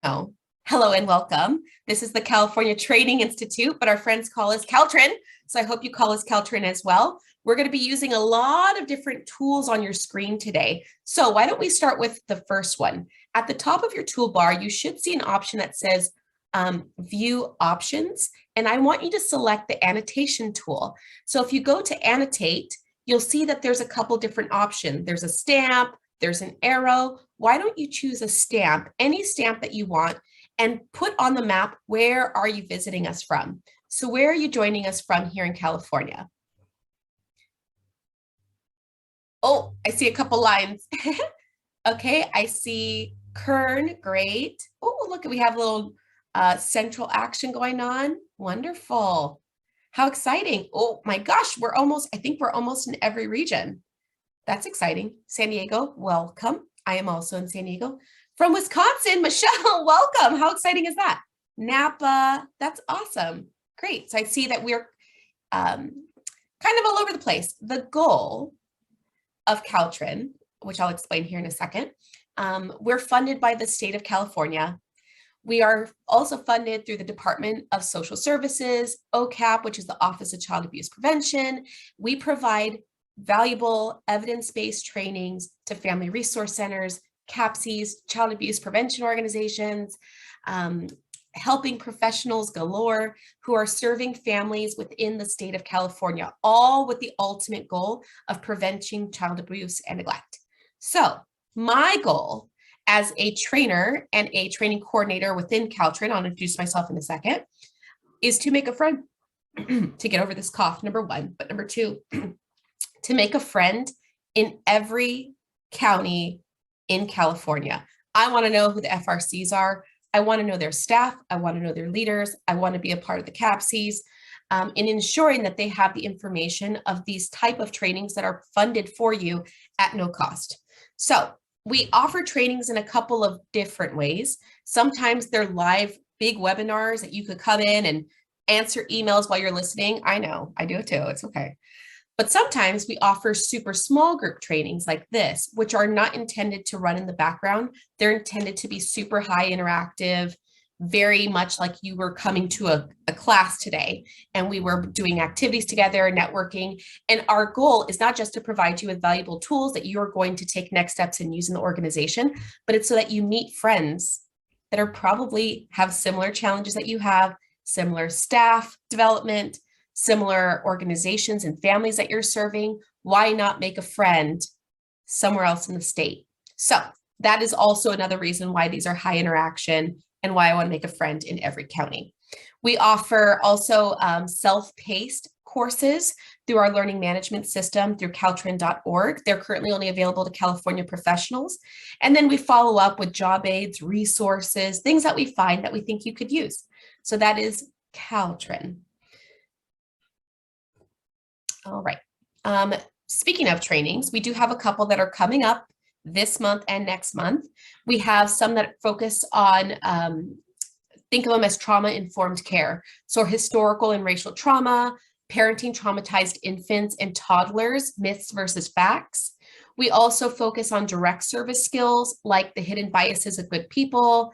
know. Hello and welcome. This is the California Training Institute, but our friends call us CalTrin. So I hope you call us CalTrin as well. We're going to be using a lot of different tools on your screen today. So why don't we start with the first one? At the top of your toolbar, you should see an option that says View Options, and I want you to select the annotation tool. So if you go to annotate, you'll see that there's a couple different options. There's a stamp, there's an arrow. Why don't you choose a stamp, any stamp that you want, and put on the map, where are you visiting us from? So where are you joining us from here in California? Oh, I see a couple lines. Okay, I see Kern, great. Oh, look, we have a little central action going on. Wonderful. How exciting. Oh my gosh, I think we're almost in every region. That's exciting. San Diego, welcome. I am also in San Diego. From Wisconsin, Michelle, welcome. How exciting is that? Napa, that's awesome. Great. So I see that we're kind of all over the place. The goal of CalTrin, which I'll explain here in a second, we're funded by the state of California. We are also funded through the Department of Social Services, OCAP, which is the Office of Child Abuse Prevention. We provide valuable evidence-based trainings to family resource centers, CAPCs, child abuse prevention organizations, helping professionals galore who are serving families within the state of California, all with the ultimate goal of preventing child abuse and neglect. So my goal as a trainer and a training coordinator within CalTrin, I'll introduce myself in a second, is to make a friend, to get over this cough, number one, but number two, to make a friend in every county in California. I want to know who the FRCs are. I want to know their staff. I want to know their leaders. I want to be a part of the CAPCs in ensuring that they have the information of these type of trainings that are funded for you at no cost. So we offer trainings in a couple of different ways. Sometimes they're live big webinars that you could come in and answer emails while you're listening. I know, I do it too, it's okay. But sometimes we offer super small group trainings like this, which are not intended to run in the background. They're intended to be super high interactive, very much like you were coming to a class today and we were doing activities together, networking. And our goal is not just to provide you with valuable tools that you're going to take next steps and use in the organization, but it's so that you meet friends that are probably have similar challenges that you have, similar staff development, similar organizations and families that you're serving. Why not make a friend somewhere else in the state? So that is also another reason why these are high interaction and why I want to make a friend in every county. We offer also self-paced courses through our learning management system through caltrin.org. They're currently only available to California professionals. And then we follow up with job aids, resources, things that we find that we think you could use. So that is CalTrin. All right. Speaking of trainings, we do have a couple that are coming up this month and next month. We have some that focus on, think of them as trauma-informed care. So historical and racial trauma, parenting traumatized infants and toddlers, myths versus facts. We also focus on direct service skills like the hidden biases of good people,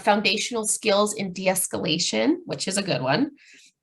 foundational skills in de-escalation, which is a good one,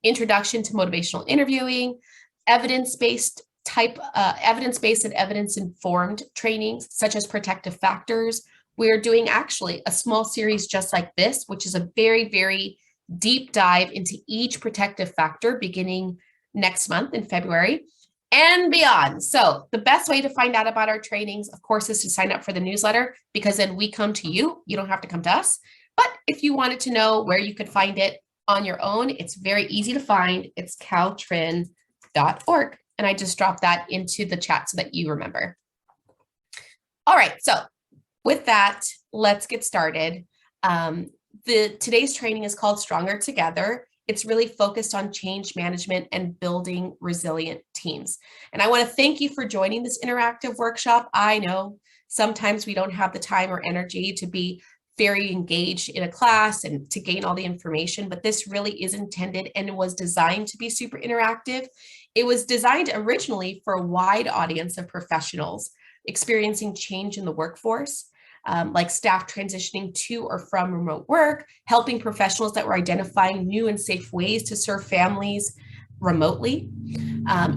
introduction to motivational interviewing, evidence-based and evidence-informed trainings, such as protective factors. We're doing actually a small series just like this, which is a very, very deep dive into each protective factor beginning next month in February and beyond. So the best way to find out about our trainings, of course, is to sign up for the newsletter, because then we come to you. You don't have to come to us. But if you wanted to know where you could find it on your own, it's very easy to find. It's caltrin.org. And I just dropped that into the chat so that you remember. All right, so with that, let's get started. Today's training is called Stronger Together. It's really focused on change management and building resilient teams. And I want to thank you for joining this interactive workshop. I know sometimes we don't have the time or energy to be very engaged in a class and to gain all the information, but this really is intended and it was designed to be super interactive. It was designed originally for a wide audience of professionals experiencing change in the workforce. like staff transitioning to or from remote work, helping professionals that were identifying new and safe ways to serve families remotely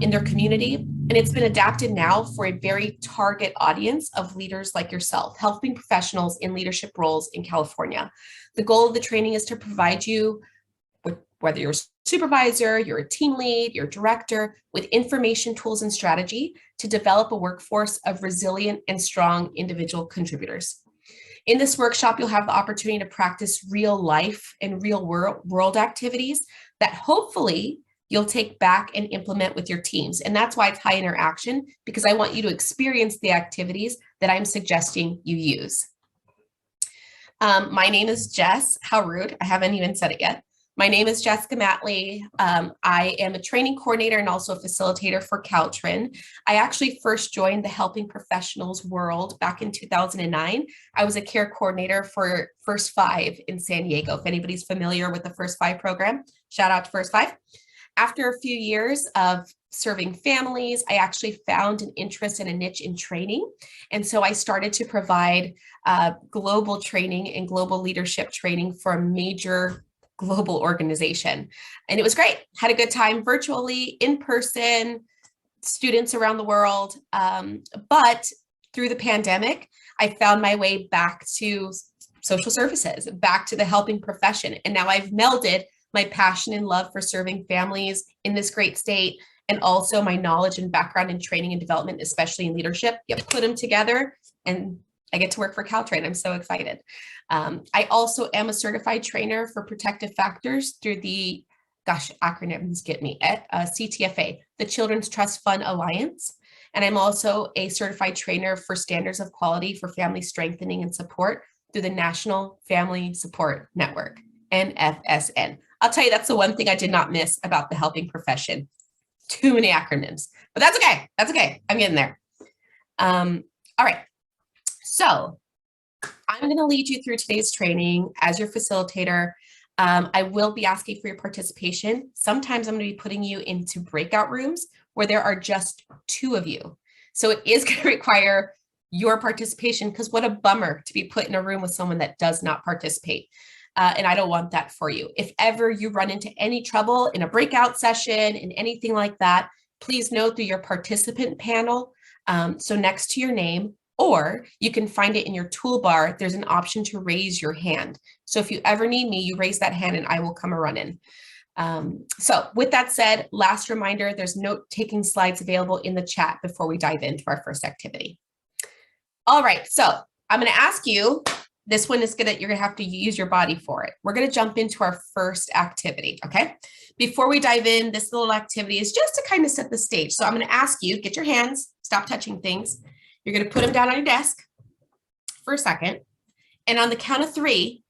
in their community. And it's been adapted now for a very target audience of leaders like yourself, helping professionals in leadership roles in California. The goal of the training is to provide you, whether you're a supervisor, you're a team lead, you're a director, with information, tools, and strategy to develop a workforce of resilient and strong individual contributors. In this workshop, you'll have the opportunity to practice real life and real world activities that hopefully you'll take back and implement with your teams. And that's why it's high interaction, because I want you to experience the activities that I'm suggesting you use. My name is Jess. How rude. I haven't even said it yet. My name is Jessica Matley. I am a training coordinator and also a facilitator for CalTrin. I actually first joined the helping professionals world back in 2009. I was a care coordinator for First Five in San Diego. If anybody's familiar with the First Five program, shout out to First Five. After a few years of serving families, I actually found an interest and a niche in training. And so I started to provide global training and global leadership training for a major global organization. And it was great. Had a good time virtually, in person, students around the world. But through the pandemic, I found my way back to social services, back to the helping profession. And now I've melded my passion and love for serving families in this great state, and also my knowledge and background in training and development, especially in leadership. You put them together and I get to work for CalTrin. I'm so excited. I also am a certified trainer for protective factors through the, acronyms get me, CTFA, the Children's Trust Fund Alliance. And I'm also a certified trainer for standards of quality for family strengthening and support through the National Family Support Network, NFSN. I'll tell you, that's the one thing I did not miss about the helping profession. Too many acronyms, but that's okay. That's okay. I'm getting there. All right. So I'm going to lead you through today's training as your facilitator. I will be asking for your participation. Sometimes I'm going to be putting you into breakout rooms where there are just two of you. So it is going to require your participation, because what a bummer to be put in a room with someone that does not participate. And I don't want that for you. If ever you run into any trouble in a breakout session, in anything like that, please note through your participant panel. So next to your name, or you can find it in your toolbar, there's an option to raise your hand. So if you ever need me, you raise that hand and I will come a running. So with that said, last reminder, there's note-taking slides available in the chat before we dive into our first activity. All right, so I'm going to ask you, this one is you're gonna have to use your body for it. We're gonna jump into our first activity, okay? Before we dive in, this little activity is just to kind of set the stage. So I'm gonna ask you, get your hands, stop touching things. You're gonna put them down on your desk for a second. And on the count of 3,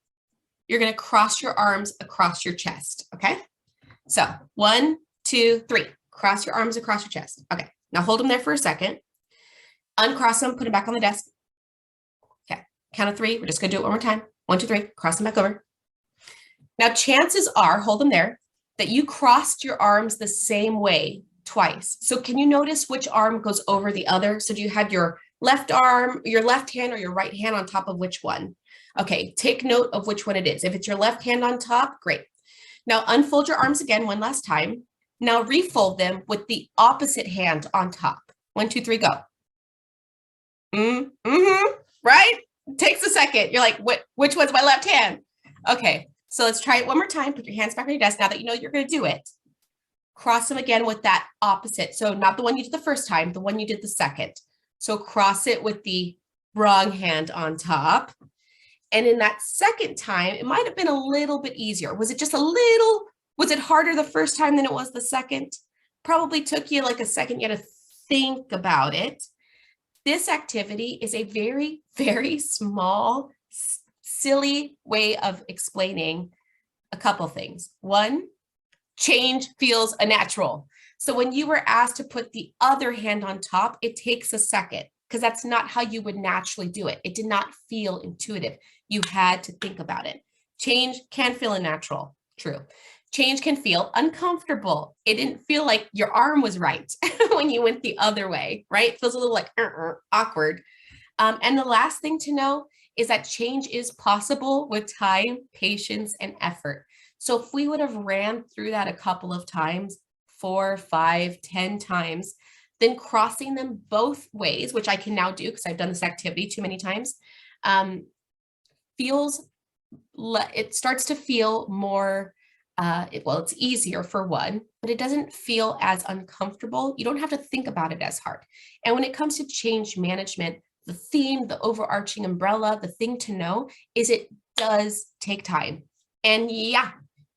you're gonna cross your arms across your chest, okay? So 1, 2, 3, cross your arms across your chest. Okay, now hold them there for a second. Uncross them, put them back on the desk. Count of 3, we're just gonna do it one more time. 1, 2, 3, cross them back over. Now, chances are, hold them there, that you crossed your arms the same way twice. So can you notice which arm goes over the other? So do you have your left arm, your left hand, or your right hand on top of which one? Okay, take note of which one it is. If it's your left hand on top, great. Now unfold your arms again one last time. Now refold them with the opposite hand on top. 1, 2, 3, go. Right? It takes a second. You're like, which one's my left hand? Okay, so let's try it one more time. Put your hands back on your desk. Now that you know you're going to do it, cross them again with that opposite. So not the one you did the first time, the one you did the second. So cross it with the wrong hand on top. And in that second time, it might have been a little bit easier. Was it just a little, was it harder the first time than it was the second? Probably took you like a second you had to think about it. This activity is a very, very small, silly way of explaining a couple things. One, change feels unnatural. So when you were asked to put the other hand on top, it takes a second, because that's not how you would naturally do it. It did not feel intuitive. You had to think about it. Change can feel unnatural, true. Change can feel uncomfortable. It didn't feel like your arm was right when you went the other way, right? It feels a little like awkward. And the last thing to know is that change is possible with time, patience, and effort. So if we would have ran through that a couple of times, 4, 5, 10 times, then crossing them both ways, which I can now do because I've done this activity too many times, it starts to feel more, it's easier for one, but it doesn't feel as uncomfortable. You don't have to think about it as hard. And when it comes to change management, the theme, the overarching umbrella, the thing to know is it does take time. And yeah,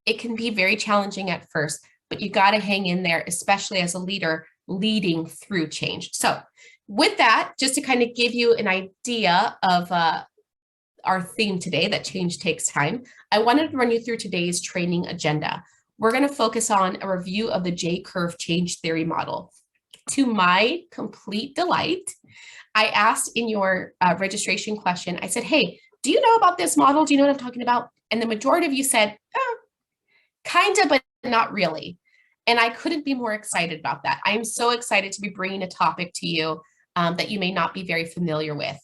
it can be very challenging at first, but you got to hang in there, especially as a leader leading through change. So with that, just to kind of give you an idea of our theme today, that change takes time, I wanted to run you through today's training agenda. We're going to focus on a review of the JCurve change theory model. To my complete delight, I asked in your registration question, I said, hey, do you know about this model? Do you know what I'm talking about? And the majority of you said, kind of, but not really. And I couldn't be more excited about that. I'm so excited to be bringing a topic to you that you may not be very familiar with.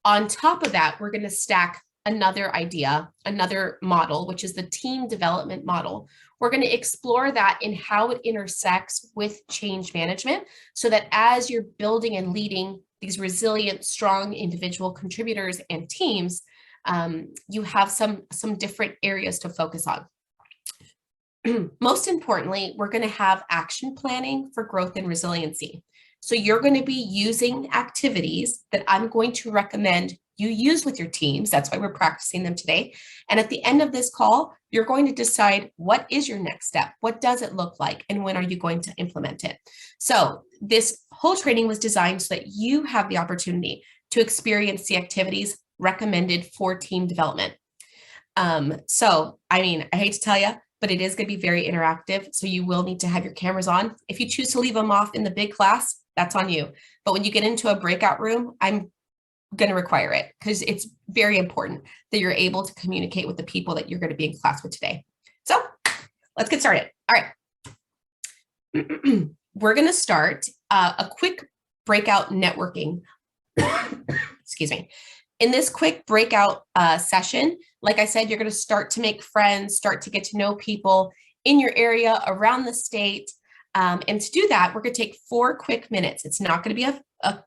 On top of that, we're going to stack another idea, another model, which is the team development model. We're going to explore that in how it intersects with change management so that as you're building and leading these resilient, strong individual contributors and teams, you have some different areas to focus on. Most importantly, we're going to have action planning for growth and resiliency. So you're going to be using activities that I'm going to recommend you use with your teams. That's why we're practicing them today. And at the end of this call, you're going to decide what is your next step? What does it look like? And when are you going to implement it? So this whole training was designed so that you have the opportunity to experience the activities recommended for team development. So, I mean, I hate to tell you, but it is going to be very interactive. So you will need to have your cameras on. If you choose to leave them off in the big class, that's on you. But when you get into a breakout room, I'm going to require it because it's very important that you're able to communicate with the people that you're going to be in class with today. So let's get started. All right. We're going to start a quick breakout networking. Excuse me. In this quick breakout session, like I said, you're going to start to make friends, start to get to know people in your area, around the state. And to do that, we're going to take 4 quick minutes. It's not going to be a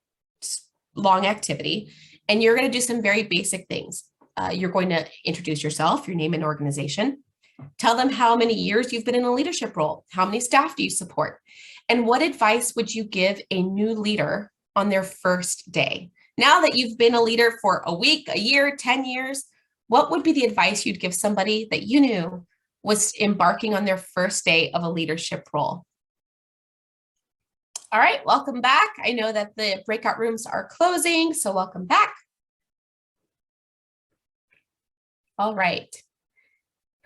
long activity. And you're going to do some very basic things. You're going to introduce yourself, your name and organization. Tell them how many years you've been in a leadership role. How many staff do you support? And what advice would you give a new leader on their first day? Now that you've been a leader for a week, a year, 10 years, what would be the advice you'd give somebody that you knew was embarking on their first day of a leadership role? All right, welcome back. I know that the breakout rooms are closing, so welcome back. All right,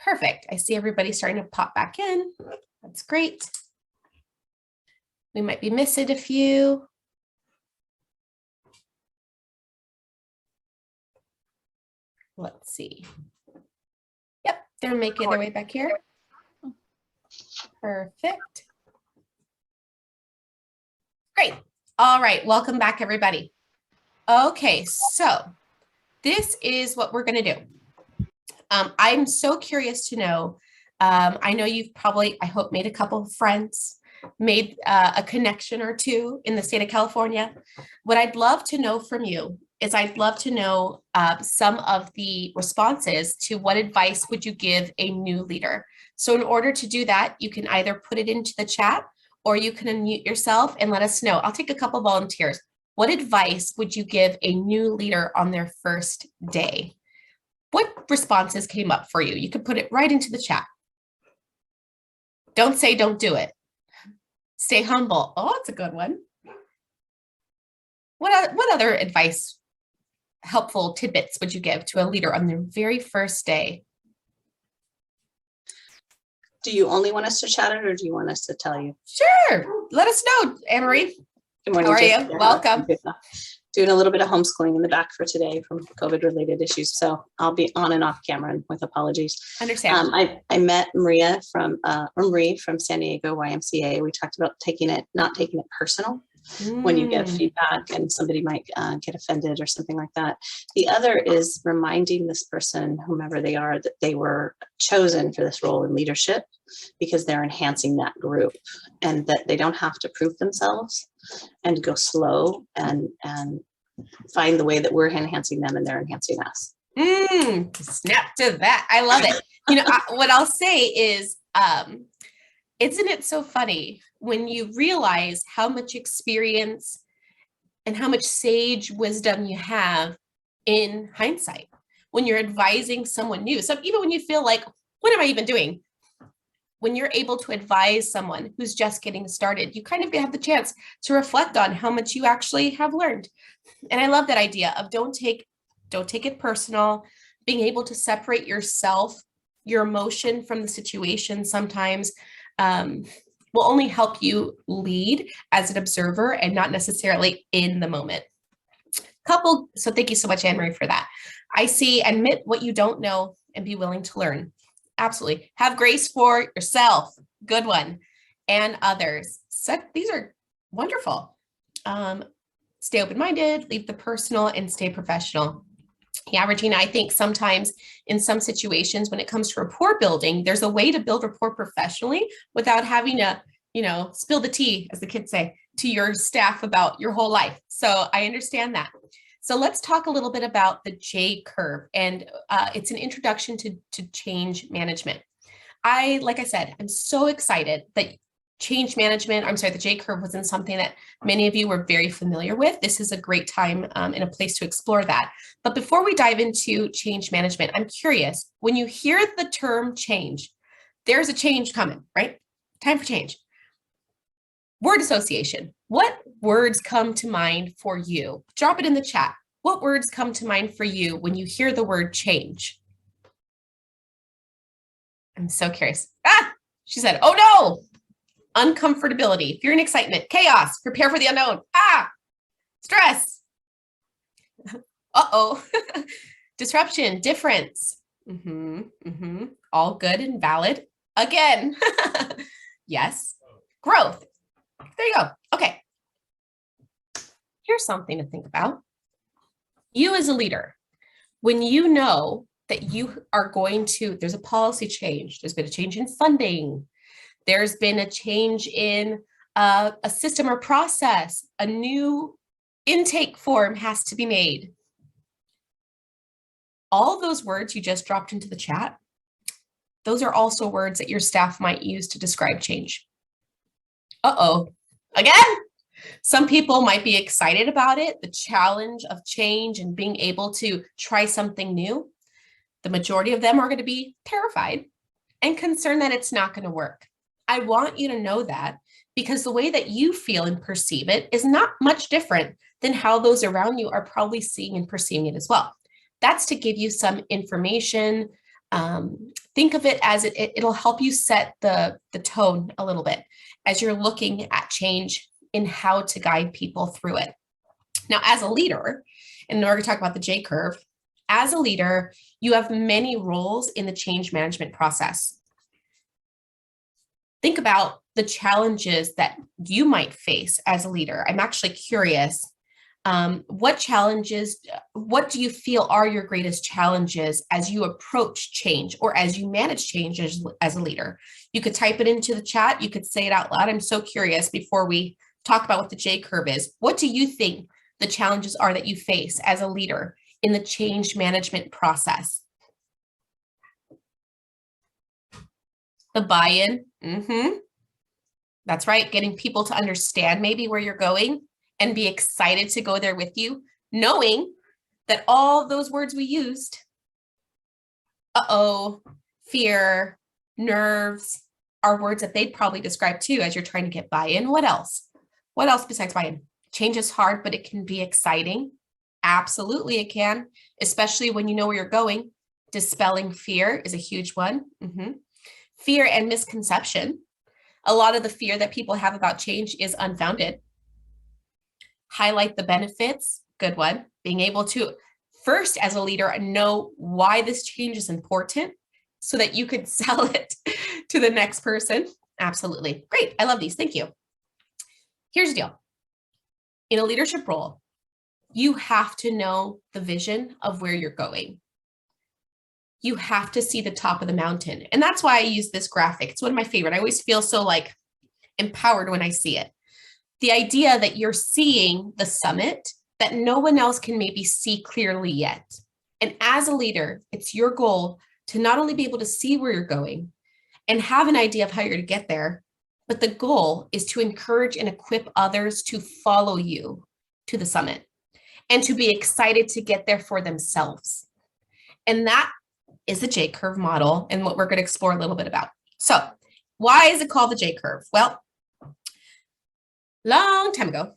perfect. I see everybody starting to pop back in. That's great. We might be missing a few. Let's see. Yep, they're making their way back here. Perfect. Great. All right, welcome back, everybody. Okay, so this is what we're going to do. I'm so curious to know, I know you've probably, I hope, made a couple of friends, made a connection or two in the state of California. What I'd love to know from you is I'd love to know some of the responses to what advice would you give a new leader. So in order to do that, you can either put it into the chat or you can unmute yourself and let us know. I'll take a couple volunteers. What advice would you give a new leader on their first day? What responses came up for you? You could put it right into the chat. Don't say don't do it. Stay humble. Oh, that's a good one. What other advice, helpful tidbits would you give to a leader on their very first day? Do you only want us to chat it or do you want us to tell you? Sure. Let us know, Anne-Marie. Good morning. How are you? Welcome. Doing a little bit of homeschooling in the back for today from COVID related issues. So I'll be on and off camera with apologies. Understand. I met Marie from San Diego YMCA. We talked about not taking it personal. when you get feedback, and somebody might get offended or something like that. The other is reminding this person, whomever they are, that they were chosen for this role in leadership because they're enhancing that group, and that they don't have to prove themselves, and go slow and find the way that we're enhancing them and they're enhancing us. Snap to that. I love it. What I'll say is, isn't it so funny when you realize how much experience and how much sage wisdom you have in hindsight when you're advising someone new? So even when you feel like, what am I even doing? When you're able to advise someone who's just getting started, you kind of have the chance to reflect on how much you actually have learned. And I love that idea of don't take it personal, being able to separate yourself, your emotion from the situation sometimes will only help you lead as an observer and not necessarily in the moment. So thank you so much, Anne-Marie, for that. I see, admit what you don't know and be willing to learn. Absolutely. Have grace for yourself. Good one. And others. So these are wonderful. Stay open-minded, leave the personal, and stay professional. Yeah, Regina, I think sometimes in some situations when it comes to rapport building, there's a way to build rapport professionally without having to, spill the tea, as the kids say, to your staff about your whole life. So I understand that. So let's talk a little bit about the JCurve, and it's an introduction to change management. Like I said, I'm so excited that the JCurve wasn't something that many of you were very familiar with. This is a great time and a place to explore that. But before we dive into change management, I'm curious, when you hear the term change, there's a change coming, right? Time for change. Word association. What words come to mind for you? Drop it in the chat. What words come to mind for you when you hear the word change? I'm so curious. She said, oh no. Uncomfortability, fear and excitement, chaos, prepare for the unknown, stress, disruption, difference, all good and valid. Again, yes, growth. There you go. Okay. Here's something to think about. You as a leader, when you know that you are there's a policy change, there's been a change in funding, there's been a change in a system or process, a new intake form has to be made. All those words you just dropped into the chat, those are also words that your staff might use to describe change. Again, some people might be excited about it, the challenge of change and being able to try something new. The majority of them are going to be terrified and concerned that it's not going to work. I want you to know that, because the way that you feel and perceive it is not much different than how those around you are probably seeing and perceiving it as well. That's to give you some information. Think of it as it'll help you set the tone a little bit as you're looking at change in how to guide people through it. Now, as a leader, and we're going to talk about the JCurve, as a leader, you have many roles in the change management process. Think about the challenges that you might face as a leader. I'm actually curious, what do you feel are your greatest challenges as you approach change or as you manage change as a leader? You could type it into the chat. You could say it out loud. I'm so curious before we talk about what the JCurve is. What do you think the challenges are that you face as a leader in the change management process? The buy-in. That's right. Getting people to understand maybe where you're going and be excited to go there with you, knowing that all those words we used, fear, nerves, are words that they'd probably describe too as you're trying to get buy-in. What else? What else besides buy-in? Change is hard, but it can be exciting. Absolutely, it can, especially when you know where you're going. Dispelling fear is a huge one. Fear and misconception. A lot of the fear that people have about change is unfounded. Highlight the benefits. Good one. Being able to first, as a leader, know why this change is important so that you could sell it to the next person. Absolutely. Great. I love these. Thank you. Here's the deal. In a leadership role, you have to know the vision of where you're going. You have to see the top of the mountain. And that's why I use this graphic. It's one of my favorite. I always feel so like empowered when I see it. The idea that you're seeing the summit that no one else can maybe see clearly yet. And as a leader, it's your goal to not only be able to see where you're going and have an idea of how you're going to get there, but the goal is to encourage and equip others to follow you to the summit and to be excited to get there for themselves. And that is the JCurve model and what we're going to explore a little bit about. So why is it called the JCurve? Well, long time ago,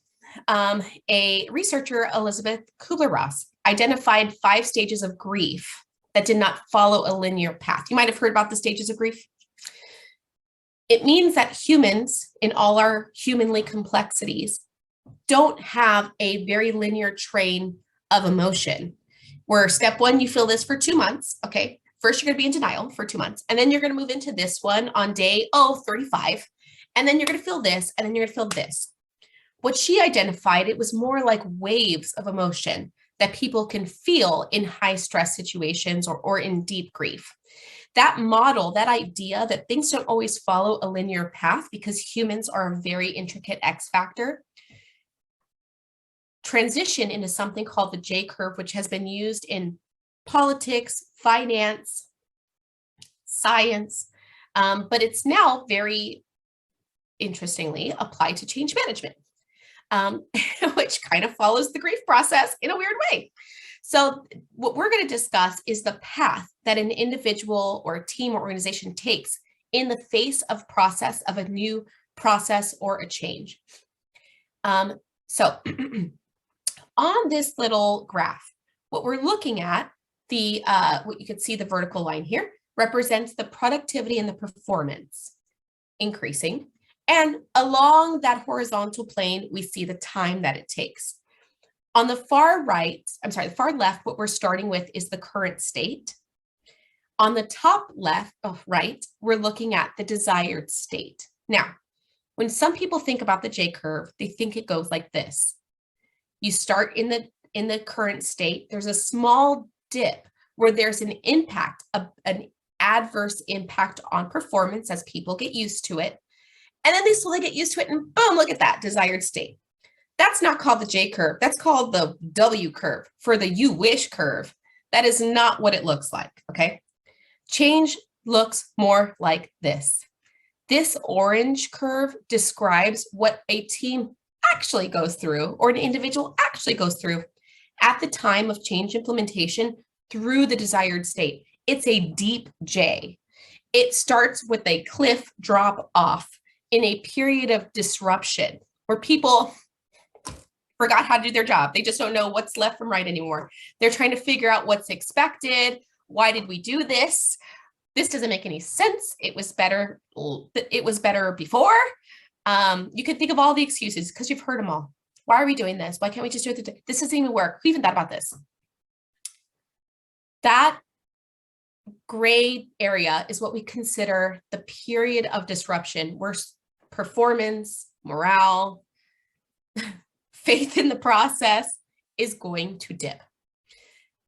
a researcher, Elizabeth Kubler-Ross, identified 5 stages of grief that did not follow a linear path. You might have heard about the stages of grief. It means that humans, in all our humanly complexities, don't have a very linear train of emotion, where step 1, you feel this for 2 months. Okay, first you're going to be in denial for 2 months, and then you're going to move into this one on day 35, and then you're going to feel this, and then you're going to feel this. What she identified, it was more like waves of emotion that people can feel in high stress situations or in deep grief. That model, that idea that things don't always follow a linear path because humans are a very intricate X factor, transition into something called the JCurve, which has been used in politics, finance, science, but it's now very interestingly applied to change management, which kind of follows the grief process in a weird way. So what we're going to discuss is the path that an individual or a team or organization takes in the face of process of a new process or a change. So on this little graph, what we're looking at, what you can see the vertical line here, represents the productivity and the performance increasing. And along that horizontal plane, we see the time that it takes. On the far left, what we're starting with is the current state. On the top left, right, we're looking at the desired state. Now, when some people think about the JCurve, they think it goes like this. You start in the current state. There's a small dip where there's an impact, an adverse impact on performance as people get used to it. And then they slowly get used to it and boom, look at that desired state. That's not called the JCurve. That's called the W curve for the you wish curve. That is not what it looks like, okay? Change looks more like this. This orange curve describes what a team actually goes through or an individual actually goes through at the time of change implementation through the desired state. It's a deep J. It starts with a cliff drop off in a period of disruption where people forgot how to do their job. They just don't know what's left from right anymore. They're trying to figure out what's expected. Why did we do this? This doesn't make any sense. It was better before. You can think of all the excuses because you've heard them all. Why are we doing this? Why can't we just do it? This doesn't even work. Who even thought about this? That gray area is what we consider the period of disruption where performance, morale, faith in the process is going to dip.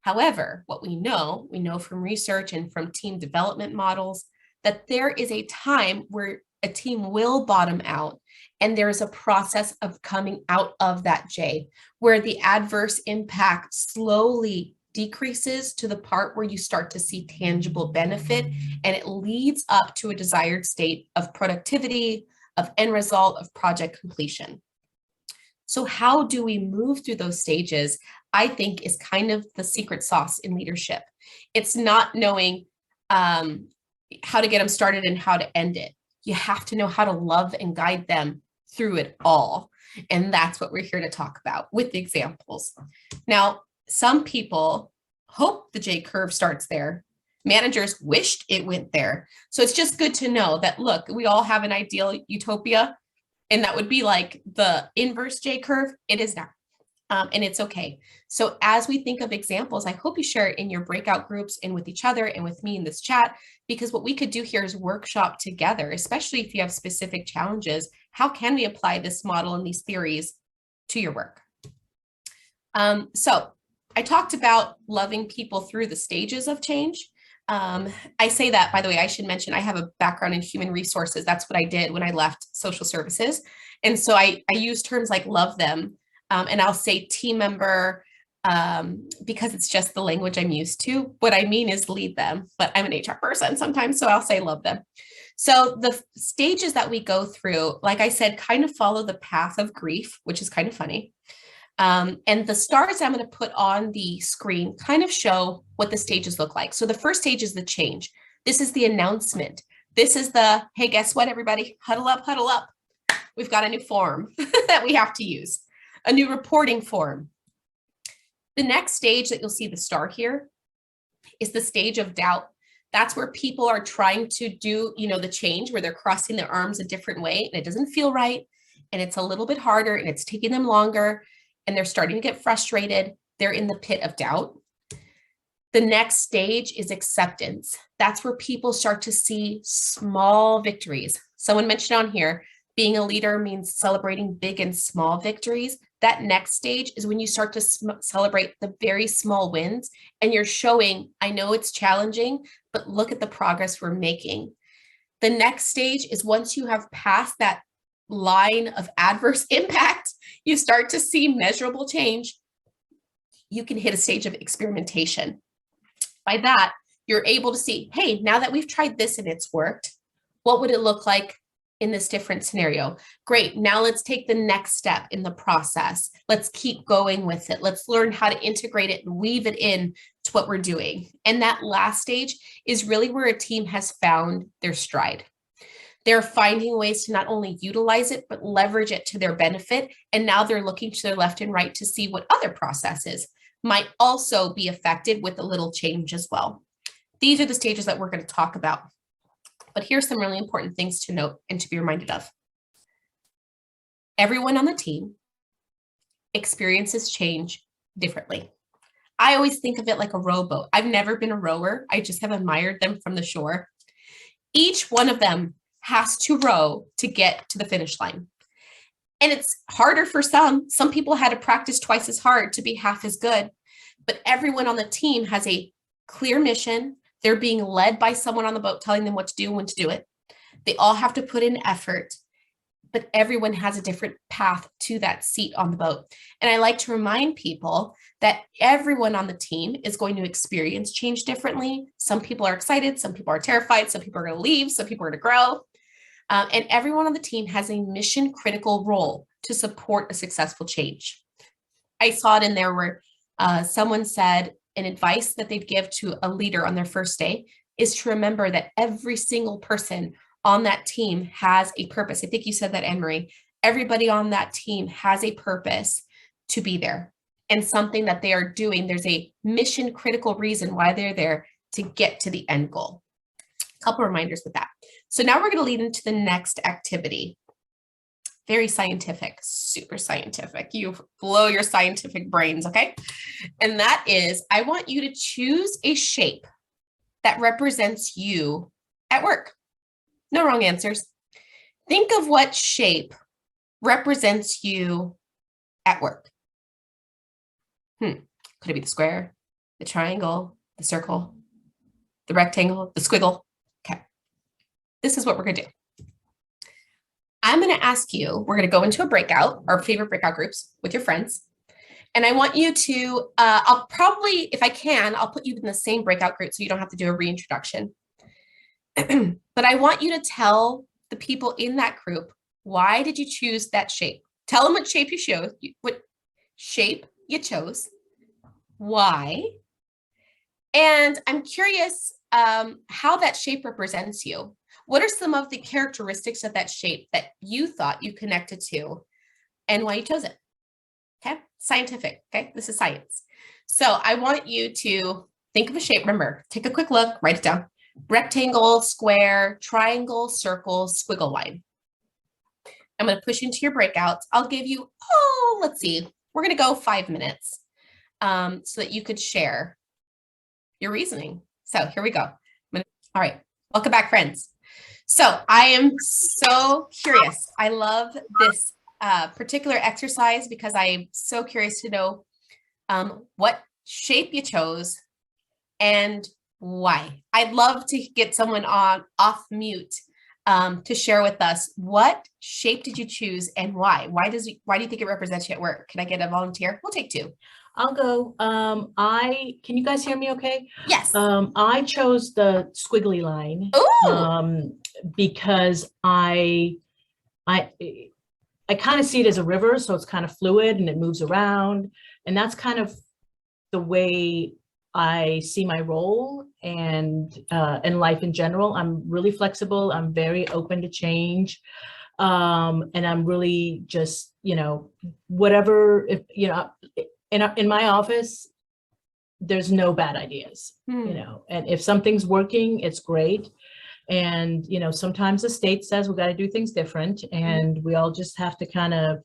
However, what we know from research and from team development models, that there is a time where a team will bottom out and there is a process of coming out of that J, where the adverse impact slowly decreases to the part where you start to see tangible benefit, and it leads up to a desired state of productivity, of end result, of project completion. So how do we move through those stages, I think, is kind of the secret sauce in leadership. It's not knowing how to get them started and how to end it. You have to know how to love and guide them through it all. And that's what we're here to talk about with the examples. Now, some people hope the JCurve starts there. Managers wished it went there. So it's just good to know that, look, we all have an ideal utopia, and that would be like the inverse JCurve. It is not. And it's okay. So as we think of examples, I hope you share it in your breakout groups and with each other and with me in this chat, because what we could do here is workshop together, especially if you have specific challenges. How can we apply this model and these theories to your work. So I talked about loving people through the stages of change. I say that, by the way, I should mention I have a background in human resources. That's what I did when I left social services. And so I use terms like love them, and I'll say team member, because it's just the language I'm used to. What I mean is lead them, but I'm an HR person sometimes, so I'll say love them. So the stages that we go through, like I said, kind of follow the path of grief, which is kind of funny. And the stars I'm going to put on the screen kind of show what the stages look like. So the first stage is the change. This is the announcement. This is the, hey, guess what, everybody? Huddle up, huddle up. We've got a new form that we have to use, a new reporting form. The next stage that you'll see the star here is the stage of doubt. That's where people are trying to do, the change, where they're crossing their arms a different way and it doesn't feel right. And it's a little bit harder and it's taking them longer and they're starting to get frustrated. They're in the pit of doubt. The next stage is acceptance. That's where people start to see small victories. Someone mentioned on here, being a leader means celebrating big and small victories. That next stage is when you start to celebrate the very small wins and you're showing, I know it's challenging, but look at the progress we're making. The next stage is once you have passed that line of adverse impact, you start to see measurable change. You can hit a stage of experimentation. By that, you're able to see, hey, now that we've tried this and it's worked, what would it look like in this different scenario? Great. Now let's take the next step in the process. Let's keep going with it. Let's learn how to integrate it and weave it in to what we're doing. And that last stage is really where a team has found their stride. They're finding ways to not only utilize it, but leverage it to their benefit. And now they're looking to their left and right to see what other processes might also be affected with a little change as well. These are the stages that we're going to talk about. But here's some really important things to note and to be reminded of. Everyone on the team experiences change differently. I always think of it like a rowboat. I've never been a rower. I just have admired them from the shore. Each one of them has to row to get to the finish line. And it's harder for some. Some people had to practice twice as hard to be half as good. But everyone on the team has a clear mission. They're being led by someone on the boat telling them what to do and when to do it. They all have to put in effort, but everyone has a different path to that seat on the boat. And I like to remind people that everyone on the team is going to experience change differently. Some people are excited, some people are terrified, some people are going to leave, some people are going to grow. And everyone on the team has a mission critical role to support a successful change. I saw it in there where someone said an advice that they'd give to a leader on their first day is to remember that every single person on that team has a purpose. I think you said that, Anne-Marie. Everybody on that team has a purpose to be there and something that they are doing. There's a mission critical reason why they're there to get to the end goal. A couple reminders with that. So now we're going to lead into the next activity. Very scientific, super scientific. You blow your scientific brains, okay? And that is, I want you to choose a shape that represents you at work. No wrong answers. Think of what shape represents you at work. Could it be the square, the triangle, the circle, the rectangle, the squiggle? Okay. This is what we're going to do. I'm going to ask you, we're going to go into a breakout, our favorite breakout groups with your friends. And I want you to, I'll probably, if I can, I'll put you in the same breakout group so you don't have to do a reintroduction. But I want you to tell the people in that group, why did you choose that shape? Tell them what shape you chose, what shape you chose, why. And I'm curious how that shape represents you. What are some of the characteristics of that shape that you thought you connected to and why you chose it? Okay, scientific, okay, this is science. So I want you to think of a shape. Remember, take a quick look, write it down. Rectangle, square, triangle, circle, squiggle line. I'm going to push into your breakouts. I'll give you, let's see, we're going to go 5 minutes so that you could share your reasoning. So here we go. All right, welcome back, friends. So I am so curious. I love this particular exercise because I'm so curious to know what shape you chose and why. I'd love to get someone on off mute to share with us what shape did you choose and why? Why do you think it represents you at work? Can I get a volunteer? We'll take two. I'll go. Can you guys hear me okay? Yes. I chose the squiggly line because I kind of see it as a river, so it's kind of fluid and it moves around. And that's kind of the way I see my role and in life in general. I'm really flexible. I'm very open to change. And I'm really just, whatever, if, in my office, there's no bad ideas, and if something's working, it's great. And, sometimes the state says we got to do things different, and we all just have to kind of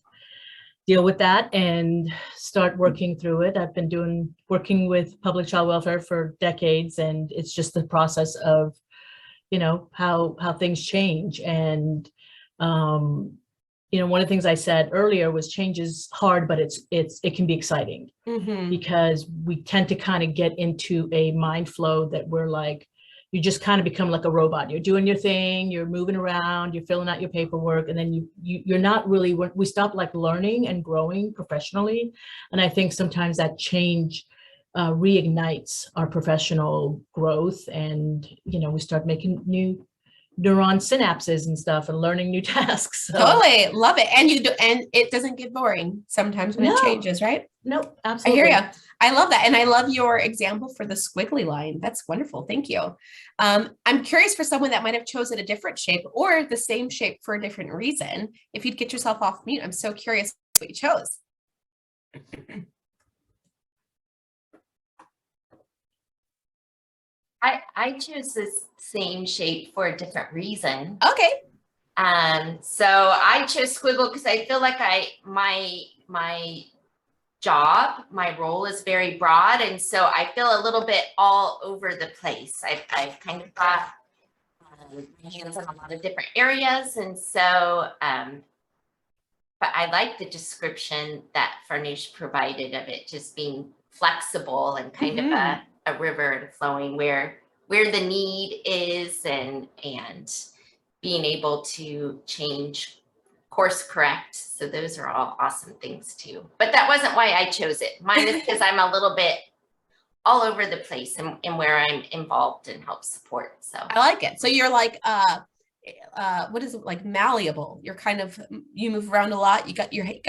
deal with that and start working through it. I've been working with public child welfare for decades, and it's just the process of, how things change. And, one of the things I said earlier was change is hard, but it can be exciting because we tend to kind of get into a mind flow that we're like, you just kind of become like a robot. You're doing your thing, you're moving around, you're filling out your paperwork, and then you're not really, we stop like learning and growing professionally. And I think sometimes that change reignites our professional growth, and we start making new neuron synapses and stuff and learning new tasks. So. Totally love it. And and it doesn't get boring sometimes when it changes, right? Nope, absolutely. I hear you. I love that. And I love your example for the squiggly line. That's wonderful. Thank you. I'm curious for someone that might have chosen a different shape or the same shape for a different reason. If you'd get yourself off mute, I'm so curious what you chose. I choose this same shape for a different reason. Okay. So I chose squiggle because I feel like my job, my role is very broad, and so I feel a little bit all over the place. I've kind of got my hands in a lot of different areas, and so but I like the description that Farnoosh provided of it just being flexible and kind of a river and flowing where the need is, and being able to change, course correct. So those are all awesome things too. But that wasn't why I chose it. Mine is because I'm a little bit all over the place in where I'm involved and help support. So I like it. So you're like what is it, like malleable? You're kind of, you move around a lot. You got your hands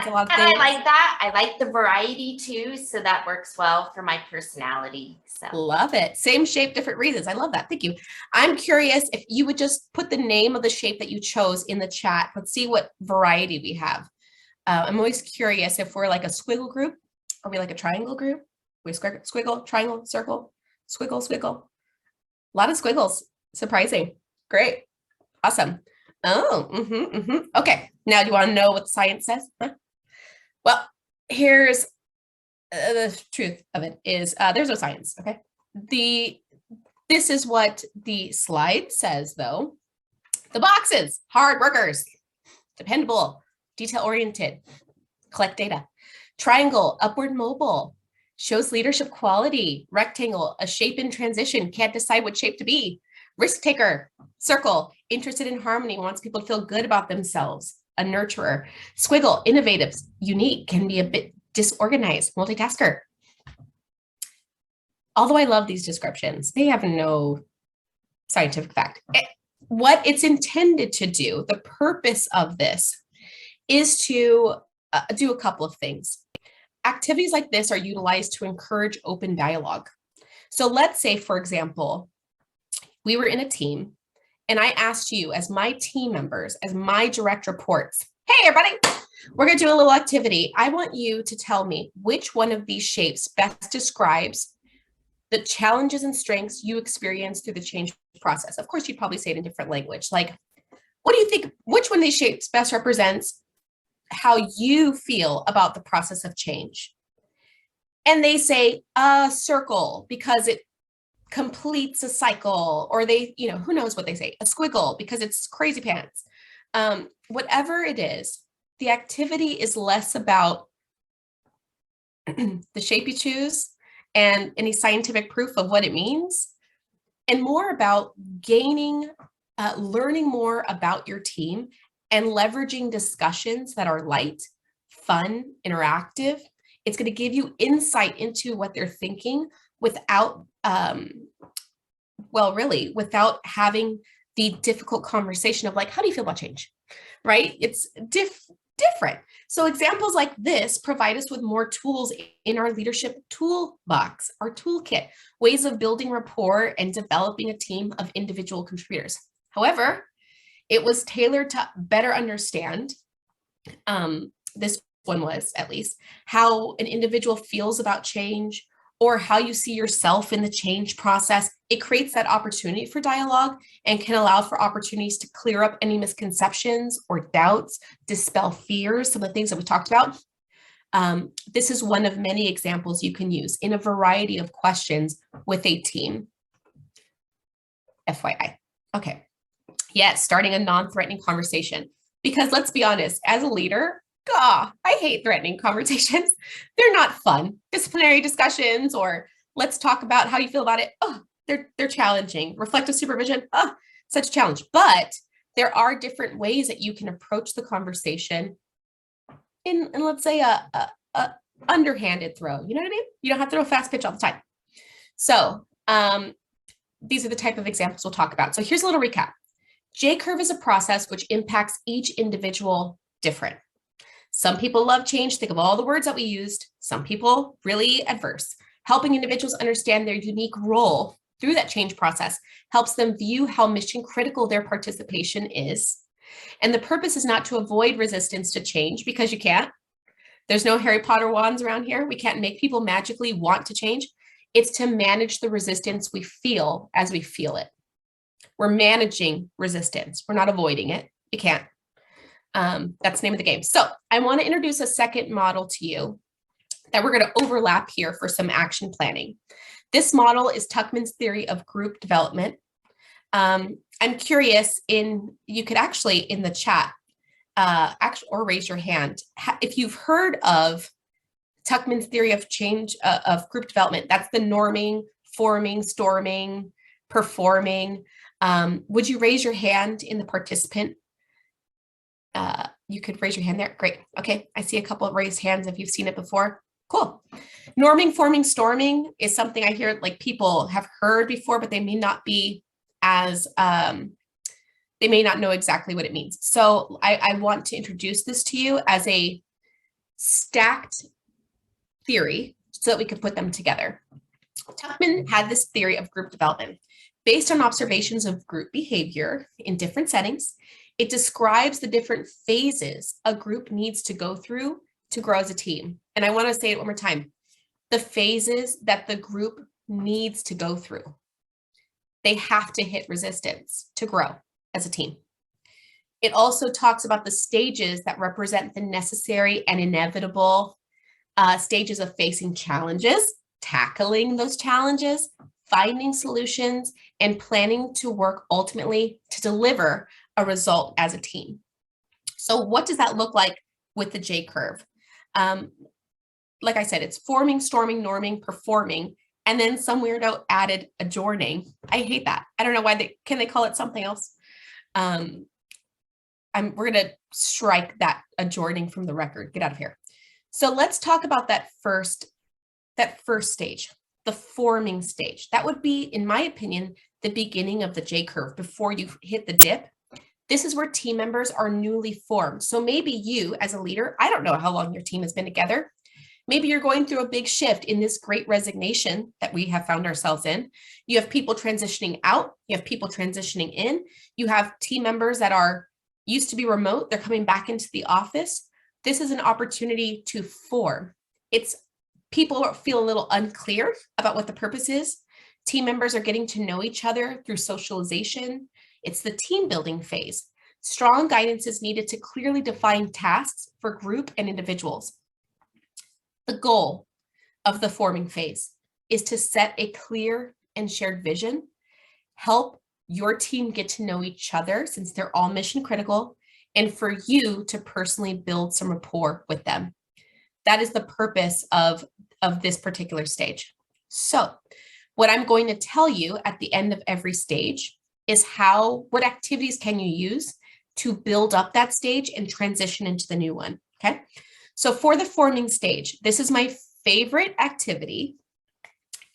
a lot of things. I like that. I like the variety too. So that works well for my personality. So love it. Same shape, different reasons. I love that. Thank you. I'm curious if you would just put the name of the shape that you chose in the chat. Let's see what variety we have. I'm always curious if we're like a squiggle group. Are we like a triangle group? We squiggle, triangle, circle, squiggle, squiggle. A lot of squiggles. Surprising. Great. Awesome. Oh, okay. Now, do you want to know what science says? Huh? Well, here's the truth of it is there's no science. Okay. This is what the slide says, though. The boxes, hard workers, dependable, detail-oriented, collect data. Triangle, upward mobile, shows leadership quality. Rectangle, a shape in transition, can't decide what shape to be. Risk taker. Circle, interested in harmony, wants people to feel good about themselves. A nurturer. Squiggle, innovative, unique, can be a bit disorganized. Multitasker. Although I love these descriptions, they have no scientific fact. What it's intended to do, the purpose of this, is to do a couple of things. Activities like this are utilized to encourage open dialogue. So let's say, for example, we were in a team and I asked you as my team members, as my direct reports, hey, everybody, we're going to do a little activity. I want you to tell me which one of these shapes best describes the challenges and strengths you experience through the change process. Of course, you'd probably say it in different language. Like, what do you think, which one of these shapes best represents how you feel about the process of change? And they say a circle because it completes a cycle, or they, who knows what they say, a squiggle because it's crazy pants. Whatever it is, the activity is less about the shape you choose and any scientific proof of what it means, and more about learning more about your team and leveraging discussions that are light, fun, interactive. It's going to give you insight into what they're thinking without, without having the difficult conversation of like, how do you feel about change? Right? It's different. So examples like this provide us with more tools in our leadership toolbox, our toolkit, ways of building rapport and developing a team of individual contributors. However, it was tailored to better understand, this one was at least, how an individual feels about change or how you see yourself in the change process. It creates that opportunity for dialogue and can allow for opportunities to clear up any misconceptions or doubts, dispel fears, some of the things that we talked about. This is one of many examples you can use in a variety of questions with a team. FYI. Okay. Yes, starting a non-threatening conversation. Because let's be honest, as a leader, I hate threatening conversations. They're not fun. Disciplinary discussions or let's talk about how you feel about it. Oh, they're challenging. Reflective supervision. Oh, such a challenge. But there are different ways that you can approach the conversation in let's say a underhanded throw. You know what I mean? You don't have to throw a fast pitch all the time. So these are the type of examples we'll talk about. So here's a little recap. JCurve is a process which impacts each individual different. Some people love change. Think of all the words that we used. Some people really adverse. Helping individuals understand their unique role through that change process helps them view how mission critical their participation is. And the purpose is not to avoid resistance to change because you can't. There's no Harry Potter wands around here. We can't make people magically want to change. It's to manage the resistance we feel as we feel it. We're managing resistance. We're not avoiding it. You can't. That's the name of the game. So I want to introduce a second model to you that we're going to overlap here for some action planning. This model is Tuckman's theory of group development. I'm curious, you could actually in the chat, or raise your hand if you've heard of Tuckman's theory of change of group development. That's the norming, forming, storming, performing. Would you raise your hand in the participant? You could raise your hand there. Great. Okay. I see a couple of raised hands if you've seen it before. Cool. Norming, forming, storming is something I hear like people have heard before, but they may not be as, they may not know exactly what it means. So I want to introduce this to you as a stacked theory so that we could put them together. Tuckman had this theory of group development based on observations of group behavior in different settings. It describes the different phases a group needs to go through to grow as a team. And I want to say it one more time. The phases that the group needs to go through. They have to hit resistance to grow as a team. It also talks about the stages that represent the necessary and inevitable stages of facing challenges, tackling those challenges, finding solutions, and planning to work ultimately to deliver a result as a team. So what does that look like with the JCurve? Like I said, it's forming, storming, norming, performing, and then some weirdo added adjourning. I hate that. I don't know why can they call it something else? We're gonna strike that adjourning from the record. Get out of here. So let's talk about that first stage, the forming stage. That would be, in my opinion, the beginning of the JCurve before you hit the dip. This is where team members are newly formed. So maybe you as a leader, I don't know how long your team has been together. Maybe you're going through a big shift in this great resignation that we have found ourselves in. You have people transitioning out, you have people transitioning in, you have team members that are used to be remote, they're coming back into the office. This is an opportunity to form. People feel a little unclear about what the purpose is. Team members are getting to know each other through socialization. It's the team building phase. Strong guidance is needed to clearly define tasks for group and individuals. The goal of the forming phase is to set a clear and shared vision, help your team get to know each other since they're all mission critical, and for you to personally build some rapport with them. That is the purpose of this particular stage. So what I'm going to tell you at the end of every stage is what activities can you use to build up that stage and transition into the new one, okay? So for the forming stage, this is my favorite activity.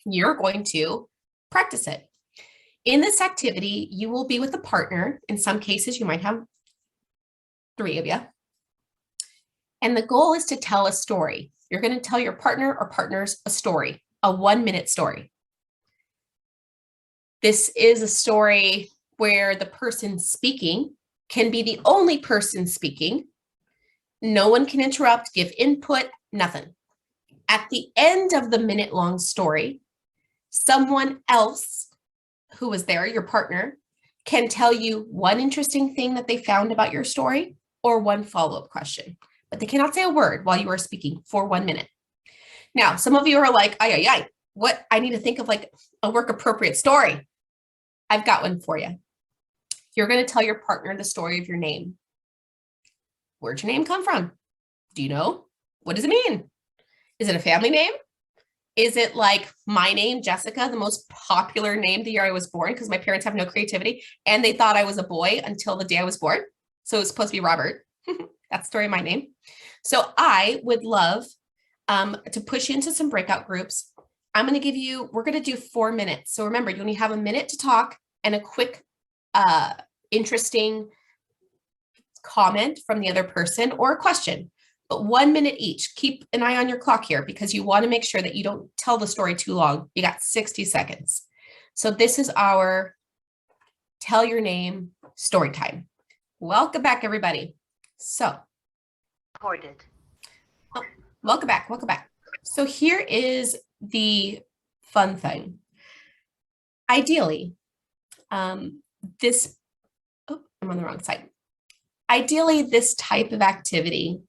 You're going to practice it. In this activity, you will be with a partner. In some cases, you might have 3 of you. And the goal is to tell a story. You're going to tell your partner or partners a story, a 1-minute story. This is a story where the person speaking can be the only person speaking. No one can interrupt, give input, nothing. At the end of the minute-long story, someone else who was there, your partner, can tell you one interesting thing that they found about your story or one follow-up question. But they cannot say a word while you are speaking for 1 minute. Now, some of you are like, what? I need to think of like a work-appropriate story. I've got one for you. You're going to tell your partner the story of your name. Where'd your name come from? Do you know? What does it mean? Is it a family name? Is it like my name, Jessica, the most popular name the year I was born because my parents have no creativity and they thought I was a boy until the day I was born. So it was supposed to be Robert. That's the story of my name. So I would love to push into some breakout groups. I'm going to give you, we're going to do 4 minutes. So remember, you only have a minute to talk and a quick, interesting comment from the other person or a question, but 1 minute each. Keep an eye on your clock here because you want to make sure that you don't tell the story too long. You got 60 seconds. So this is our tell your name story time. Welcome back, everybody. So, Recorded. welcome back, welcome back. So here is the fun thing. Ideally, I'm on the wrong side. Ideally, this type of activity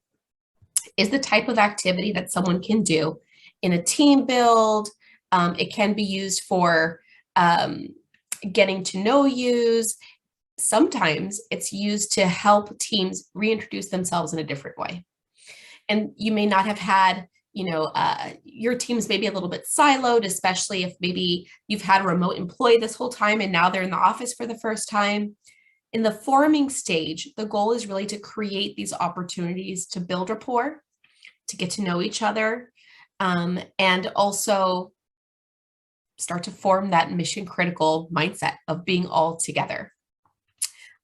is the type of activity that someone can do in a team build. It can be used for getting to know yous. Sometimes it's used to help teams reintroduce themselves in a different way. And you may not have had, your team's maybe a little bit siloed, especially if maybe you've had a remote employee this whole time and now they're in the office for the first time. In the forming stage, the goal is really to create these opportunities to build rapport, to get to know each other, and also start to form that mission critical mindset of being all together.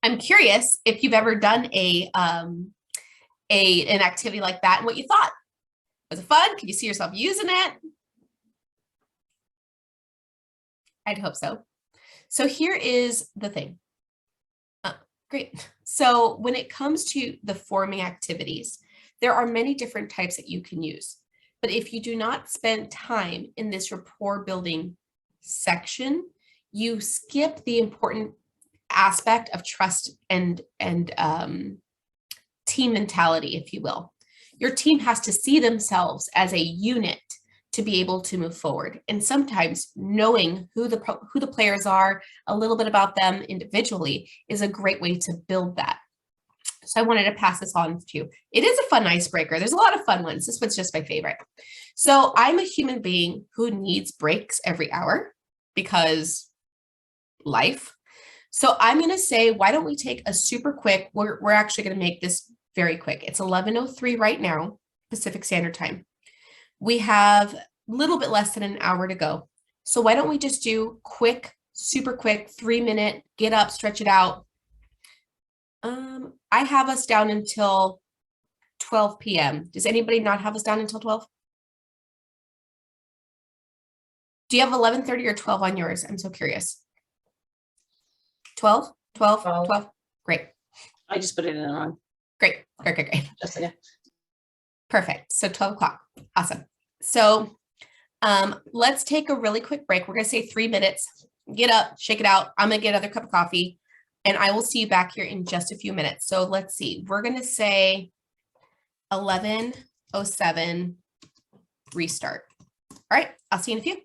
I'm curious if you've ever done an activity like that and what you thought. Was it fun? Can you see yourself using it? I'd hope so. So here is the thing. Great. So when it comes to the forming activities, there are many different types that you can use. But if you do not spend time in this rapport building section, you skip the important aspect of trust and team mentality, if you will. Your team has to see themselves as a unit to be able to move forward. And sometimes knowing who the players are, a little bit about them individually is a great way to build that. So I wanted to pass this on to you. It is a fun icebreaker. There's a lot of fun ones. This one's just my favorite. So I'm a human being who needs breaks every hour because life. So I'm going to say, why don't we take a super quick, we're actually going to make this very quick. It's 11:03 right now, Pacific Standard Time. We have a little bit less than an hour to go. So why don't we just do quick, super quick, 3-minute, get up, stretch it out. I have us down until 12 p.m. Does anybody not have us down until 12? Do you have 11:30 or 12 on yours? I'm so curious. 12? 12? 12? Great. I just put it in the wrong. Great. Jessica. Perfect. So 12 o'clock. Awesome. So let's take a really quick break. We're going to say 3 minutes. Get up, shake it out. I'm going to get another cup of coffee and I will see you back here in just a few minutes. So let's see. We're going to say 11:07 restart. All right. I'll see you in a few.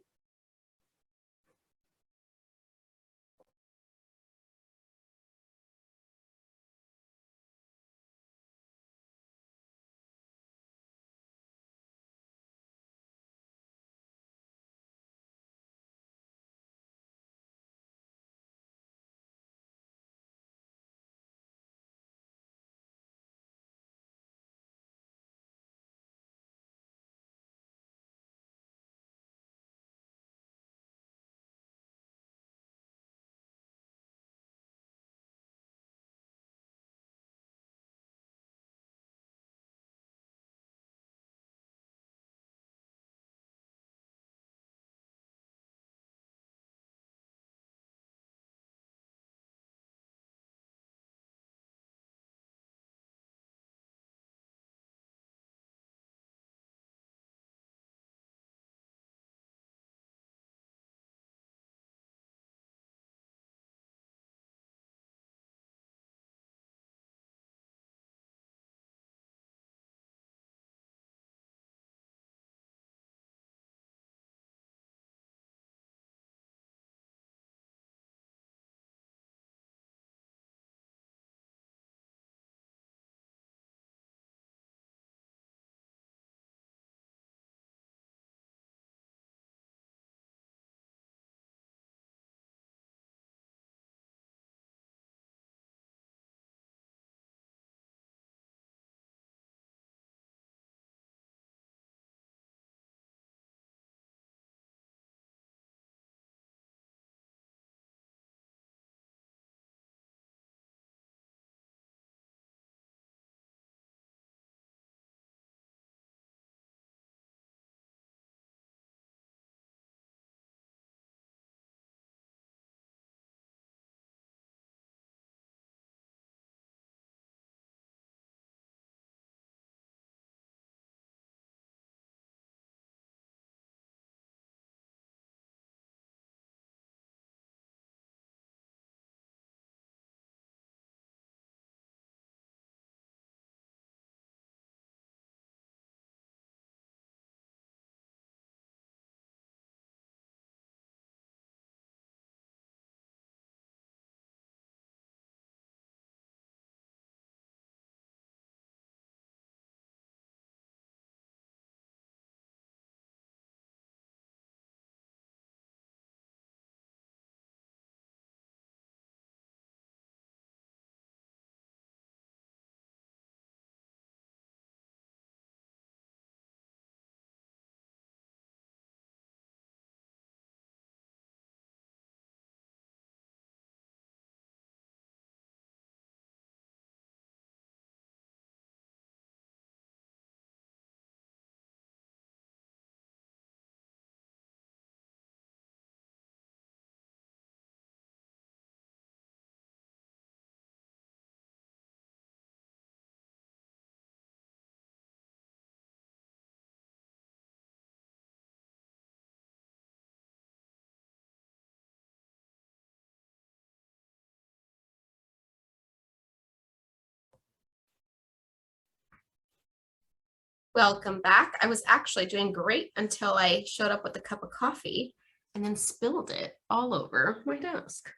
Welcome back. I was actually doing great until I showed up with a cup of coffee and then spilled it all over my desk.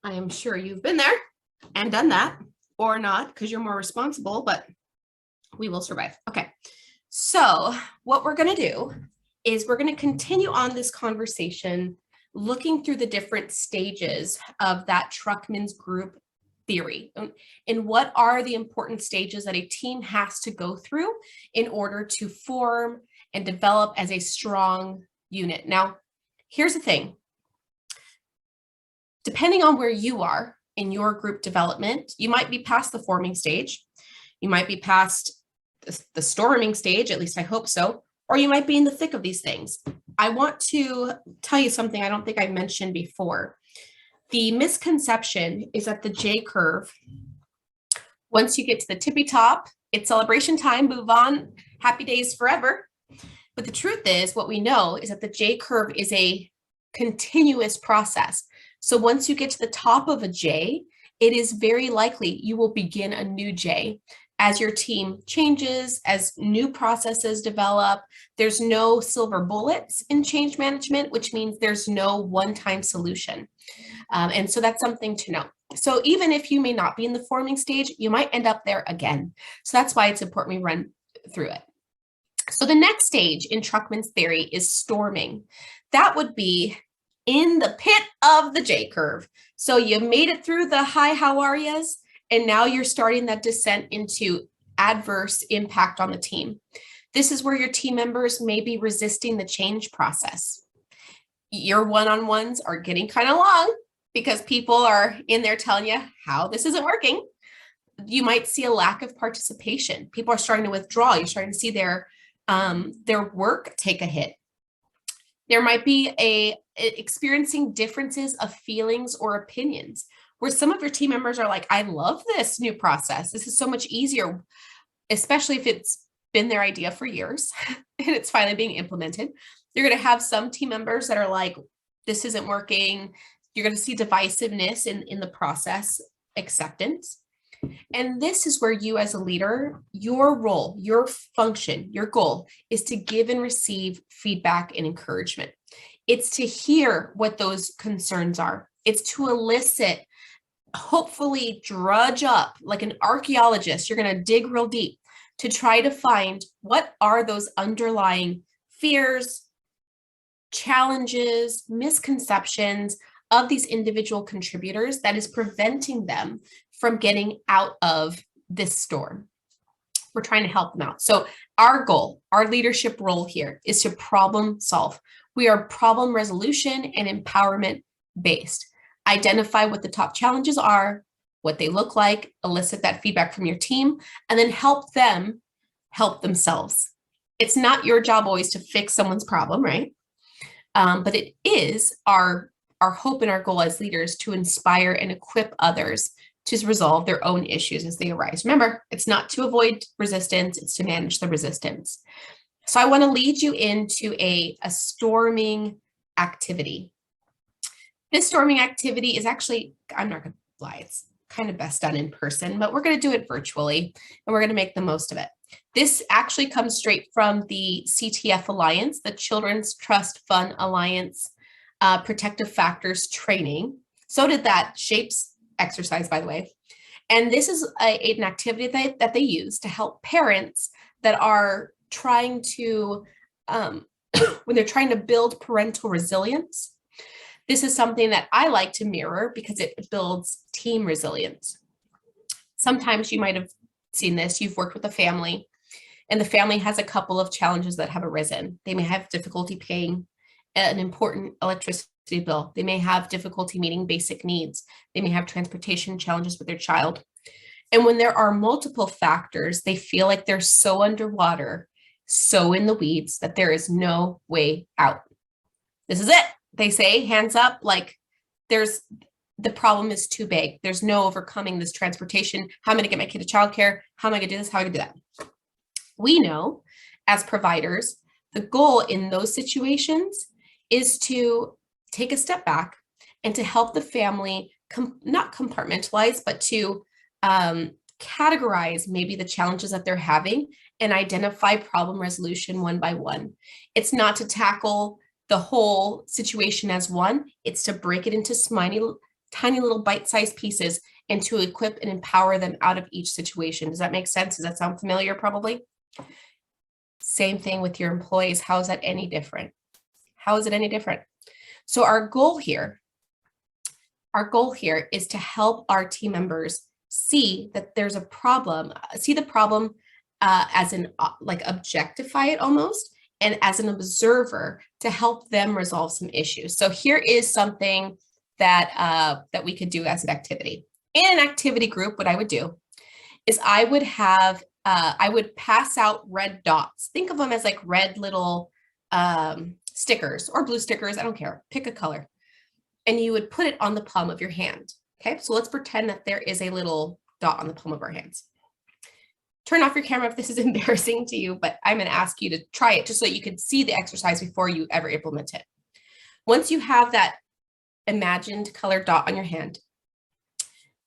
I am sure you've been there and done that, or not, because you're more responsible, but we will survive. Okay, so what we're going to do is we're going to continue on this conversation, looking through the different stages of that Truckman's group theory, and what are the important stages that a team has to go through in order to form and develop as a strong unit. Now, here's the thing. Depending on where you are in your group development, you might be past the forming stage, you might be past the storming stage, at least I hope so, or you might be in the thick of these things. I want to tell you something I don't think I mentioned before. The misconception is that the JCurve, once you get to the tippy top, it's celebration time, move on, happy days forever. But the truth is, what we know is that the JCurve is a continuous process. So once you get to the top of a J, it is very likely you will begin a new J. As your team changes, as new processes develop, there's no silver bullets in change management, which means there's no one-time solution. And so that's something to know. So even if you may not be in the forming stage, you might end up there again. So that's why it's important we run through it. So the next stage in Truckman's theory is storming. That would be in the pit of the JCurve. So you made it through the hi, how are yas, and now you're starting that descent into adverse impact on the team. This is where your team members may be resisting the change process. Your one-on-ones are getting kind of long because people are in there telling you how this isn't working. You might see a lack of participation. People are starting to withdraw. You're starting to see their work take a hit. There might be experiencing differences of feelings or opinions, where some of your team members are like, I love this new process. This is so much easier, especially if it's been their idea for years and it's finally being implemented. You're going to have some team members that are like, this isn't working. You're going to see divisiveness in the process, acceptance. And this is where you as a leader, your role, your function, your goal is to give and receive feedback and encouragement. It's to hear what those concerns are. It's to elicit, hopefully drudge up like an archaeologist. You're going to dig real deep to try to find what are those underlying fears, challenges, misconceptions of these individual contributors that is preventing them from getting out of this storm. We're trying to help them out. So our goal, our leadership role here is to problem solve. We are problem resolution and empowerment based. Identify what the top challenges are, what they look like, elicit that feedback from your team, and then help them help themselves. It's not your job always to fix someone's problem, right? But it is our hope and our goal as leaders to inspire and equip others to resolve their own issues as they arise. Remember, it's not to avoid resistance, it's to manage the resistance. So I want to lead you into a storming activity. This storming activity is actually, I'm not going to lie, it's kind of best done in person, but we're going to do it virtually and we're going to make the most of it. This actually comes straight from the CTF Alliance, the Children's Trust Fund Alliance Protective Factors Training. So did that SHAPES exercise, by the way. And this is an activity that they use to help parents that are trying to, when they're trying to build parental resilience. This is something that I like to mirror because it builds team resilience. Sometimes you might have seen this. You've worked with a family and the family has a couple of challenges that have arisen. They may have difficulty paying an important electricity bill. They may have difficulty meeting basic needs. They may have transportation challenges with their child. And when there are multiple factors, they feel like they're so underwater, so in the weeds that there is no way out. This is it. They say, hands up, like the problem is too big. There's no overcoming this transportation. How am I going to get my kid to childcare? How am I going to do this? How am I going to do that? We know as providers, the goal in those situations is to take a step back and to help the family not compartmentalize, but to categorize maybe the challenges that they're having and identify problem resolution one by one. It's not to tackle the whole situation as one, it's to break it into tiny little bite-sized pieces and to equip and empower them out of each situation. Does that make sense? Does that sound familiar? Probably. Same thing with your employees. How is that any different? How is it any different? So our goal here is to help our team members see that there's a problem, see the problem as an like objectify it almost, and as an observer to help them resolve some issues. So here is something that that we could do as an activity. In an activity group, what I would do is I would pass out red dots. Think of them as like red little stickers or blue stickers. I don't care. Pick a color. And you would put it on the palm of your hand. Okay, so let's pretend that there is a little dot on the palm of our hands. Turn off your camera if this is embarrassing to you, but I'm going to ask you to try it just so you can see the exercise before you ever implement it. Once you have that imagined colored dot on your hand,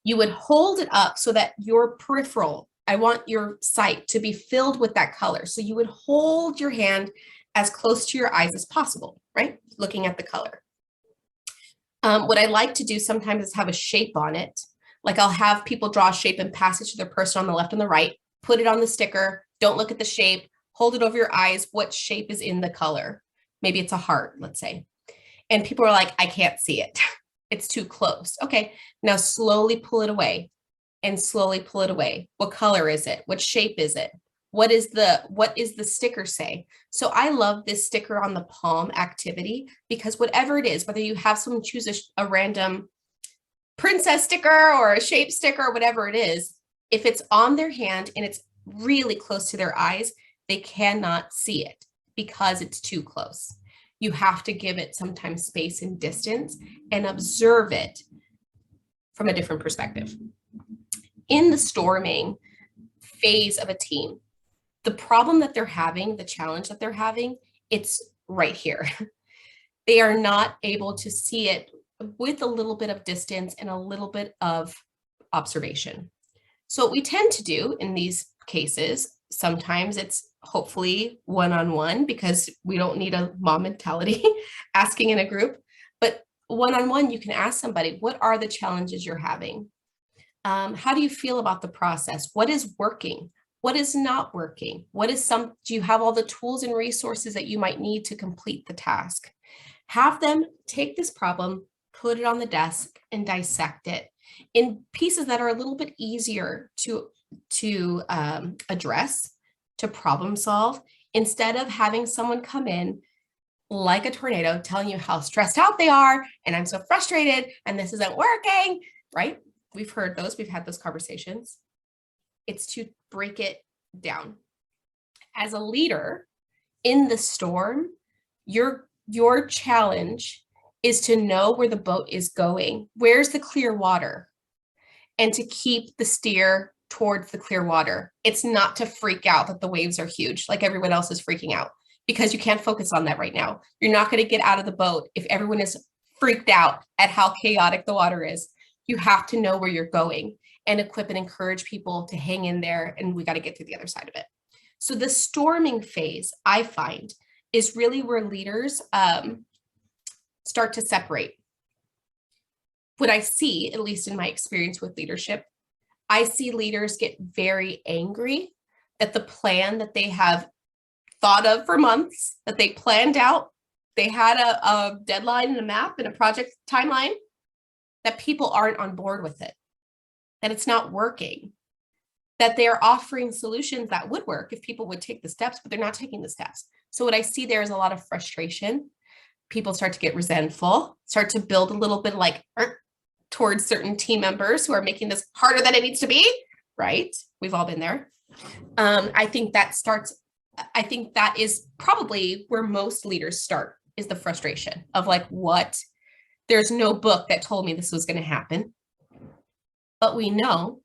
you would hold it up so that your peripheral, I want your sight to be filled with that color. So you would hold your hand as close to your eyes as possible, right? Looking at the color. What I like to do sometimes is have a shape on it. Like I'll have people draw a shape and pass it to their person on the left and the right, put it on the sticker, don't look at the shape, hold it over your eyes. What shape is in the color? Maybe it's a heart, let's say. And people are like, I can't see it. It's too close. Okay, now slowly pull it away and slowly pull it away. What color is it? What shape is it? What is the sticker say? So I love this sticker on the palm activity because whatever it is, whether you have someone choose a random princess sticker or a shape sticker or whatever it is, if it's on their hand and it's really close to their eyes, they cannot see it because it's too close. You have to give it sometimes space and distance and observe it from a different perspective. In the storming phase of a team, the problem that they're having, the challenge that they're having, it's right here. They are not able to see it with a little bit of distance and a little bit of observation. So what we tend to do in these cases, sometimes it's hopefully one-on-one because we don't need a mom mentality asking in a group, but one-on-one, you can ask somebody, what are the challenges you're having? How do you feel about the process? What is working? What is not working? Do you have all the tools and resources that you might need to complete the task? Have them take this problem, put it on the desk and dissect it in pieces that are a little bit easier to address, to problem solve, instead of having someone come in like a tornado telling you how stressed out they are and I'm so frustrated and this isn't working, right? We've heard those, we've had those conversations. It's to break it down. As a leader in the storm, your challenge is to know where the boat is going. Where's the clear water? And to keep the steer towards the clear water. It's not to freak out that the waves are huge, like everyone else is freaking out, because you can't focus on that right now. You're not going to get out of the boat if everyone is freaked out at how chaotic the water is. You have to know where you're going and equip and encourage people to hang in there, and we got to get to the other side of it. So the storming phase, I find, is really where leaders start to separate. What I see, at least in my experience with leadership, I see leaders get very angry that the plan that they have thought of for months, that they planned out, they had a deadline and a map and a project timeline, that people aren't on board with it, that it's not working, that they're offering solutions that would work if people would take the steps, but they're not taking the steps. So what I see there is a lot of frustration. People start to get resentful, start to build a little bit like towards certain team members who are making this harder than it needs to be, right? We've all been there. I think that is probably where most leaders start, is the frustration of like, what? There's no book that told me this was going to happen. But we know,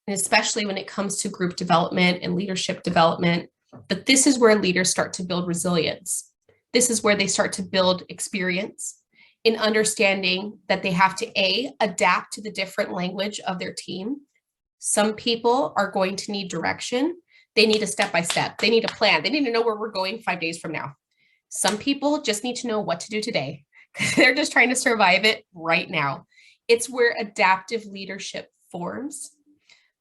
and especially when it comes to group development and leadership development, that this is where leaders start to build resilience. This is where they start to build experience in understanding that they have to adapt to the different language of their team. Some people are going to need direction. They need a step-by-step. They need a plan. They need to know where we're going 5 days from now. Some people just need to know what to do today because they're just trying to survive it right now. It's where adaptive leadership forms.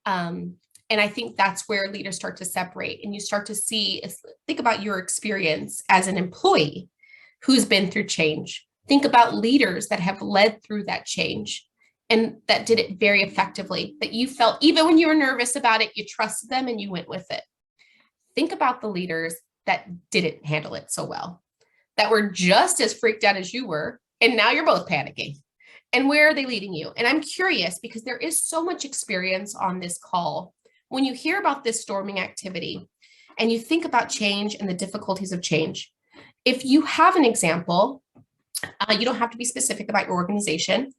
And I think that's where leaders start to separate, and you start to see, think about your experience as an employee who's been through change. Think about leaders that have led through that change and that did it very effectively, that you felt, even when you were nervous about it, you trusted them and you went with it. Think about the leaders that didn't handle it so well, that were just as freaked out as you were, and now you're both panicking. And where are they leading you? And I'm curious because there is so much experience on this call. When you hear about this storming activity and you think about change and the difficulties of change, if you have an example, you don't have to be specific about your organization.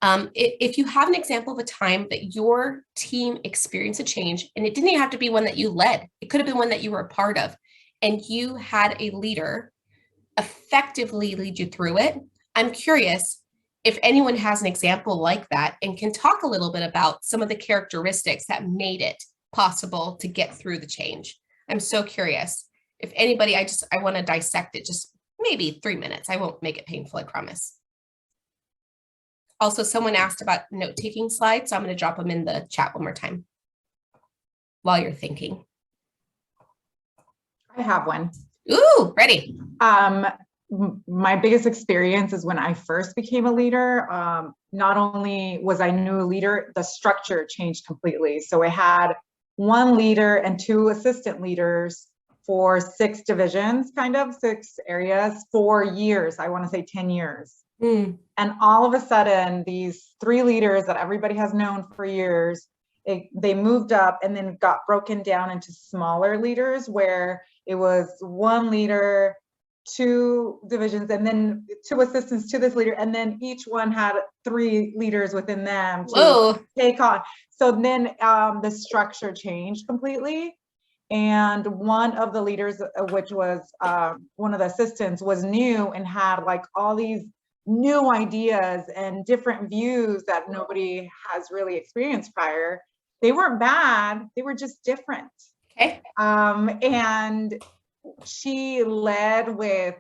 If you have an example of a time that your team experienced a change, and it didn't even have to be one that you led, it could have been one that you were a part of, and you had a leader effectively lead you through it. I'm curious if anyone has an example like that and can talk a little bit about some of the characteristics that made it possible to get through the change. I'm so curious. If anybody, I want to dissect it, just maybe 3 minutes. I won't make it painful, I promise. Also, someone asked about note-taking slides, so I'm going to drop them in the chat one more time while you're thinking. I have one. Ooh, ready. My biggest experience is when I first became a leader. Not only was I new leader, the structure changed completely. So I had 1 leader and 2 assistant leaders for 6 divisions, kind of 6 areas, for years. I want to say 10 years. And all of a sudden, these 3 leaders that everybody has known for years, they moved up and then got broken down into smaller leaders where it was 1 leader, 2 divisions, and then 2 assistants to this leader, and then each one had 3 leaders within them to take on. So then the structure changed completely. And one of the leaders, which was one of the assistants, was new and had like all these new ideas and different views that nobody has really experienced prior. They weren't bad, they were just different. Okay. And she led with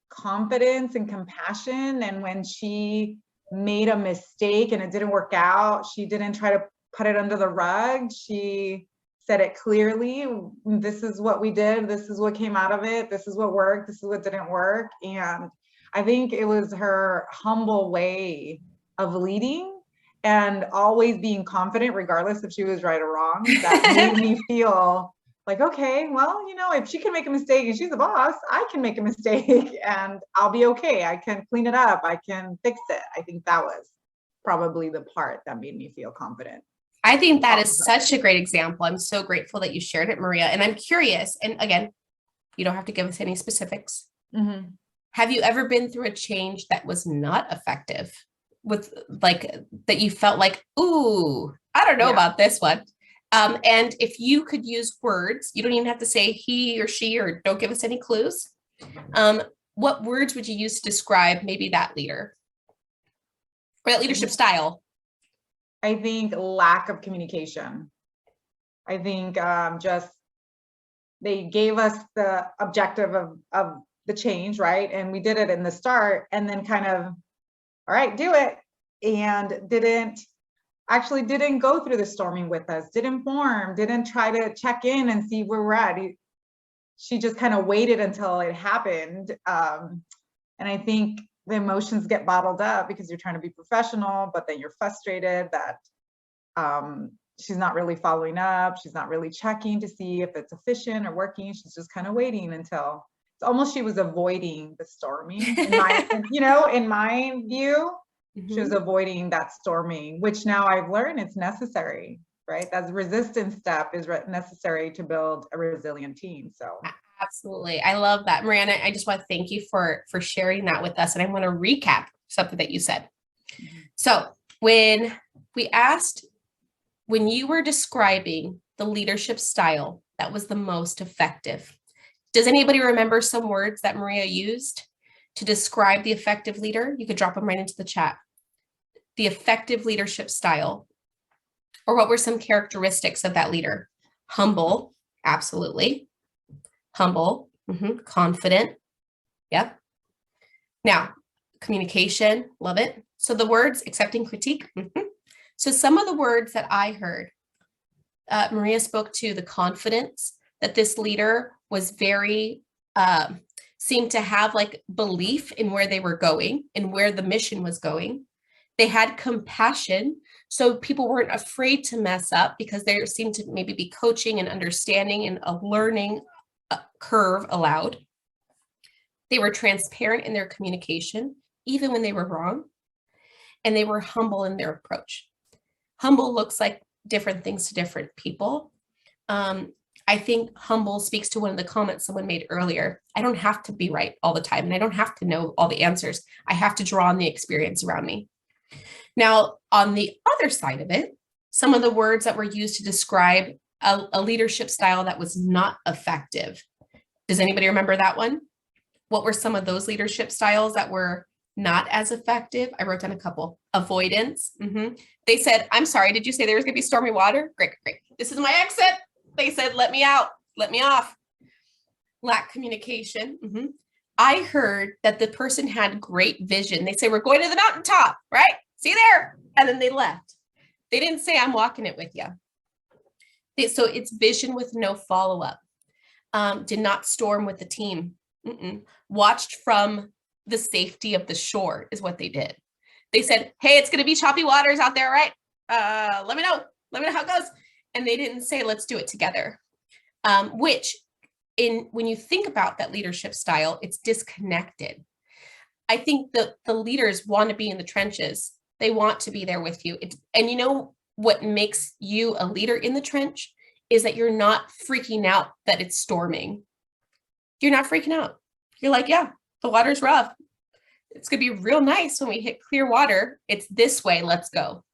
confidence and compassion. And when she made a mistake and it didn't work out, she didn't try to put it under the rug. She said it clearly. This is what we did. This is what came out of it. This is what worked. This is what didn't work. And I think it was her humble way of leading and always being confident, regardless if she was right or wrong, that made me feel like, okay, well, you know, if she can make a mistake and she's the boss, I can make a mistake and I'll be okay. I can clean it up. I can fix it. I think that was probably the part that made me feel confident. I think that is such a great example. I'm so grateful that you shared it, Maria. And I'm curious, and again, you don't have to give us any specifics. Mm-hmm. Have you ever been through a change that was not effective, with like that you felt like, ooh, I don't know about this one? And if you could use words, you don't even have to say he or she, or don't give us any clues. What words would you use to describe maybe that leader or that leadership style? I think lack of communication. I think just they gave us the objective of the change, right? And we did it in the start, and then kind of, all right, do it. And didn't go through the storming with us, didn't form, didn't try to check in and see where we're at. She just kind of waited until it happened. And I think the emotions get bottled up because you're trying to be professional, but then you're frustrated that she's not really following up. She's not really checking to see if it's efficient or working. She's just kind of waiting until it's almost, she was avoiding the storming. In my view, she was avoiding that storming, which now I've learned it's necessary, right? That resistance step is necessary to build a resilient team. So absolutely. I love that. Miranda, I just want to thank you for sharing that with us. And I want to recap something that you said. So when you were describing the leadership style that was the most effective, does anybody remember some words that Maria used to describe the effective leader? You could drop them right into the chat. The effective leadership style, or what were some characteristics of that leader? Humble, Absolutely. Humble, confident. Yep. Now, communication, love it. So the words accepting critique. So some of the words that I heard, Maria spoke to the confidence that this leader was very, seemed to have like belief in where they were going and where the mission was going. They had compassion. So people weren't afraid to mess up because there seemed to maybe be coaching and understanding and a learning curve allowed. They were transparent in their communication, even when they were wrong. And they were humble in their approach. Humble looks like different things to different people. I think humble speaks to one of the comments someone made earlier. I don't have to be right all the time, and I don't have to know all the answers. I have to draw on the experience around me. Now, on the other side of it, some of the words that were used to describe a leadership style that was not effective. Does anybody remember that one? What were some of those leadership styles that were not as effective? I wrote down a couple. Avoidance. They said, I'm sorry, did you say there was going to be stormy water? Great, great. This is my exit. They said, let me out, let me off. Lack communication. I heard that the person had great vision. They say, we're going to the mountaintop, right? See you there. And then they left. They didn't say, I'm walking it with you. So it's vision with no follow-up. Did not storm with the team. Watched from the safety of the shore is what they did. They said, hey, it's going to be choppy waters out there, right? Let me know how it goes. And they didn't say, let's do it together. Which when you think about that leadership style, it's disconnected. I think that the leaders want to be in the trenches. They want to be there with you. And you know what makes you a leader in the trench is that you're not freaking out that it's storming. You're not freaking out. You're like, yeah, the water's rough. It's going to be real nice when we hit clear water. It's this way. Let's go.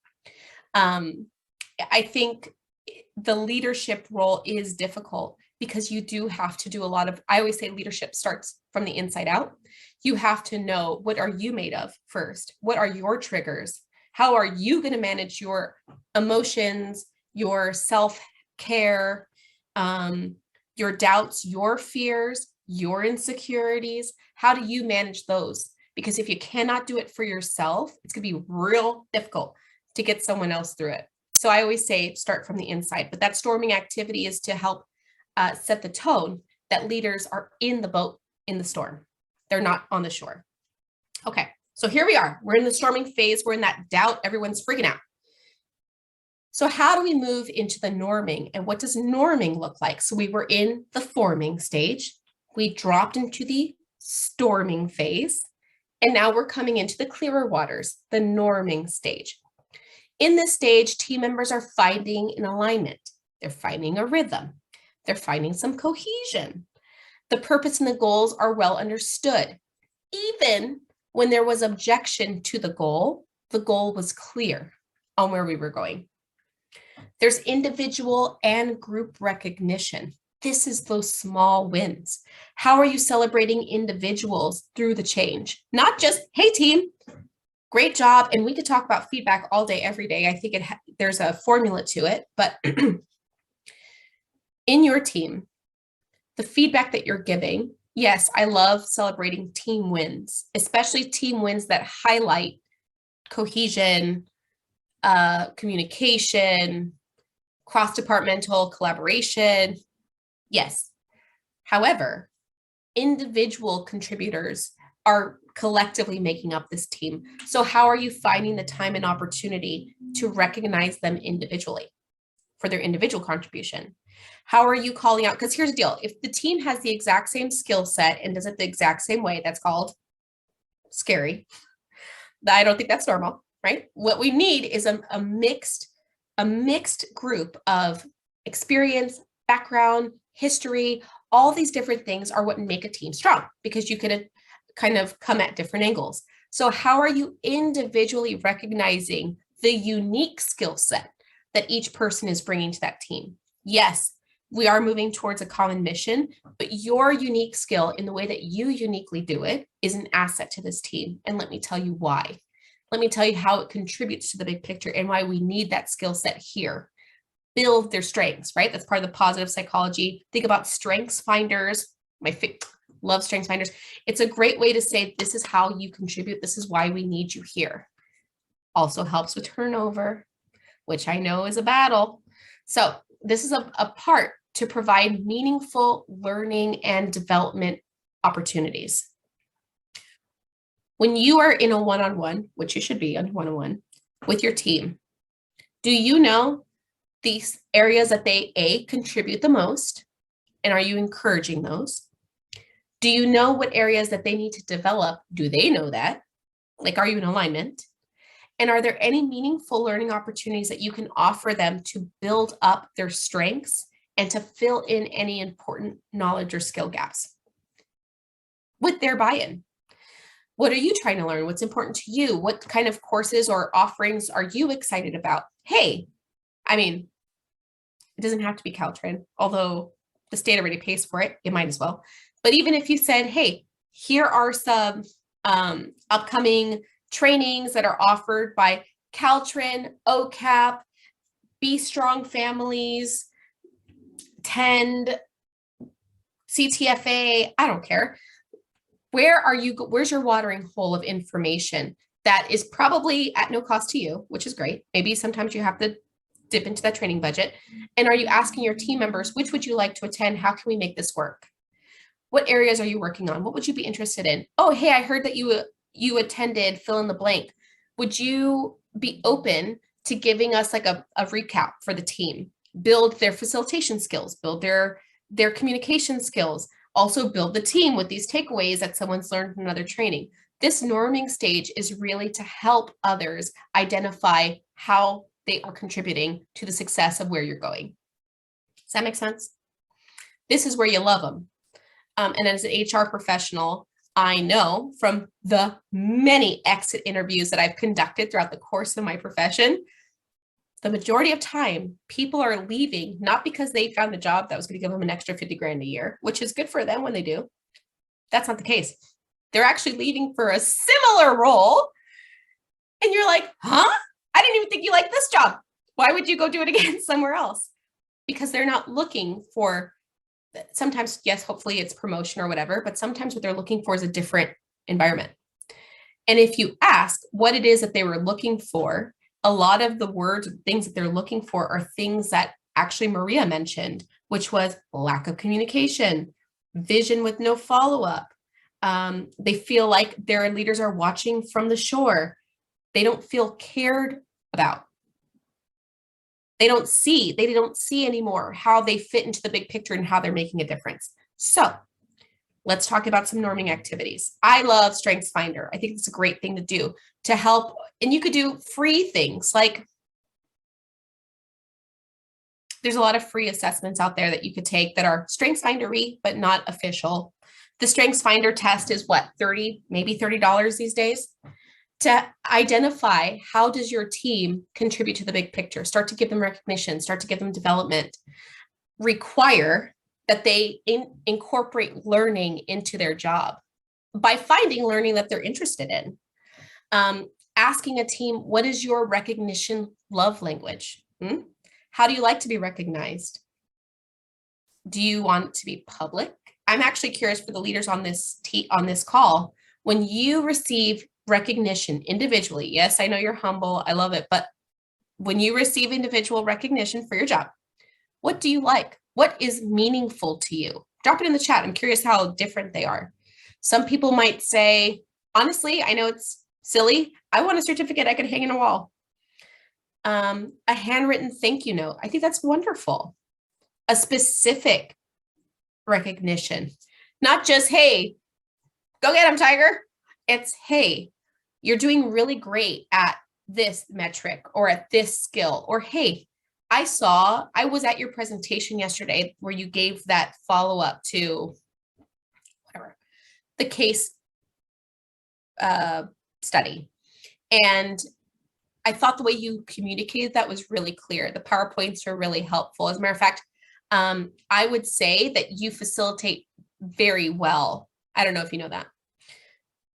I think the leadership role is difficult because you do have to do a lot of, I always say leadership starts from the inside out. You have to know, what are you made of first? What are your triggers? How are you going to manage your emotions, your self-care, your doubts, your fears, your insecurities? How do you manage those? Because if you cannot do it for yourself, it's going to be real difficult to get someone else through it. So I always say start from the inside, but that storming activity is to help set the tone that leaders are in the boat in the storm. They're not on the shore. Okay, so here we are. We're in the storming phase. We're in that doubt. Everyone's freaking out. So how do we move into the norming, and what does norming look like? So we were in the forming stage. We dropped into the storming phase, and now we're coming into the clearer waters, the norming stage. In this stage, team members are finding an alignment. They're finding a rhythm. They're finding some cohesion. The purpose and the goals are well understood. Even when there was objection to the goal was clear on where we were going. There's individual and group recognition. This is those small wins. How are you celebrating individuals through the change? Not just, hey team, great job. And we could talk about feedback all day, every day. I think there's a formula to it, but in your team, the feedback that you're giving, yes, I love celebrating team wins, especially team wins that highlight cohesion, communication, cross-departmental collaboration. Yes. However, individual contributors are collectively making up this team. So how are you finding the time and opportunity to recognize them individually for their individual contribution? How are you calling out? Because here's the deal. If the team has the exact same skill set and does it the exact same way, that's called scary. I don't think that's normal, right? What we need is a mixed group of experience, background, history. All these different things are what make a team strong, because you could kind of come at different angles. So how are you individually recognizing the unique skill set that each person is bringing to that team? Yes, we are moving towards a common mission, but your unique skill in the way that you uniquely do it is an asset to this team. And let me tell you why. Let me tell you how it contributes to the big picture and why we need that skill set here. build their strengths, right? That's part of the positive psychology. Think about strengths finders. Love strengths finders. It's a great way to say, this is how you contribute. This is why we need you here. Also helps with turnover, which I know is a battle. So this is a part to provide meaningful learning and development opportunities. When you are in a one-on-one, which you should be on one-on-one with your team, do you know these areas that they contribute the most? And are you encouraging those? Do you know what areas that they need to develop? Do they know that? Like, are you in alignment? And are there any meaningful learning opportunities that you can offer them to build up their strengths and to fill in any important knowledge or skill gaps with their buy-in? What are you trying to learn? What's important to you? What kind of courses or offerings are you excited about? Hey, I mean, it doesn't have to be CalTrin, although the state already pays for it, you might as well. But even if you said, hey, here are some upcoming trainings that are offered by CalTrin, OCAP, Be Strong Families, Tend, CTFA, I don't care. Where's your watering hole of information that is probably at no cost to you, which is great. Maybe sometimes you have to dip into that training budget. And are you asking your team members, which would you like to attend? How can we make this work? What areas are you working on? What would you be interested in? Oh, hey, I heard that you attended fill in the blank. Would you be open to giving us like a recap for the team? Build their facilitation skills, build their communication skills, also build the team with these takeaways that someone's learned from another training. This norming stage is really to help others identify how they are contributing to the success of where you're going. Does that make sense? This is where you love them. And as an HR professional, I know from the many exit interviews that I've conducted throughout the course of my profession, the majority of time, people are leaving not because they found a job that was going to give them an extra 50 grand a year, which is good for them when they do. That's not the case. They're actually leaving for a similar role. And you're like, huh? I didn't even think you liked this job. Why would you go do it again somewhere else? Because they're not looking for, sometimes, yes, hopefully it's promotion or whatever, but sometimes what they're looking for is a different environment. And if you ask what it is that they were looking for, a lot of the words, things that they're looking for are things that actually Maria mentioned, which was lack of communication, vision with no follow-up. They feel like their leaders are watching from the shore. They don't feel cared about. They don't see anymore how they fit into the big picture and how they're making a difference. So let's talk about some norming activities. I love Strengths Finder. I think it's a great thing to do to help. And you could do free things like there's a lot of free assessments out there that you could take that are Strengths Finder-y, but not official. The Strengths Finder test is what, maybe $30 these days? To identify how does your team contribute to the big picture, start to give them recognition, start to give them development, require that they incorporate learning into their job by finding learning that they're interested in. Asking a team, what is your recognition love language? How do you like to be recognized? Do you want to be public? I'm actually curious for the leaders on this call, when you receive recognition individually, yes, I know you're humble, I love it, but when you receive individual recognition for your job, what do you like? What is meaningful to you? Drop it in the chat. I'm curious how different they are. Some people might say, honestly, I know it's silly, I want a certificate I could hang in a wall. A handwritten thank you note. I think that's wonderful. A specific recognition, not just, hey, go get him, Tiger. It's, hey, you're doing really great at this metric or at this skill, or, hey, I was at your presentation yesterday where you gave that follow-up to whatever, the case study. And I thought the way you communicated that was really clear. The PowerPoints are really helpful. As a matter of fact, I would say that you facilitate very well. I don't know if you know that.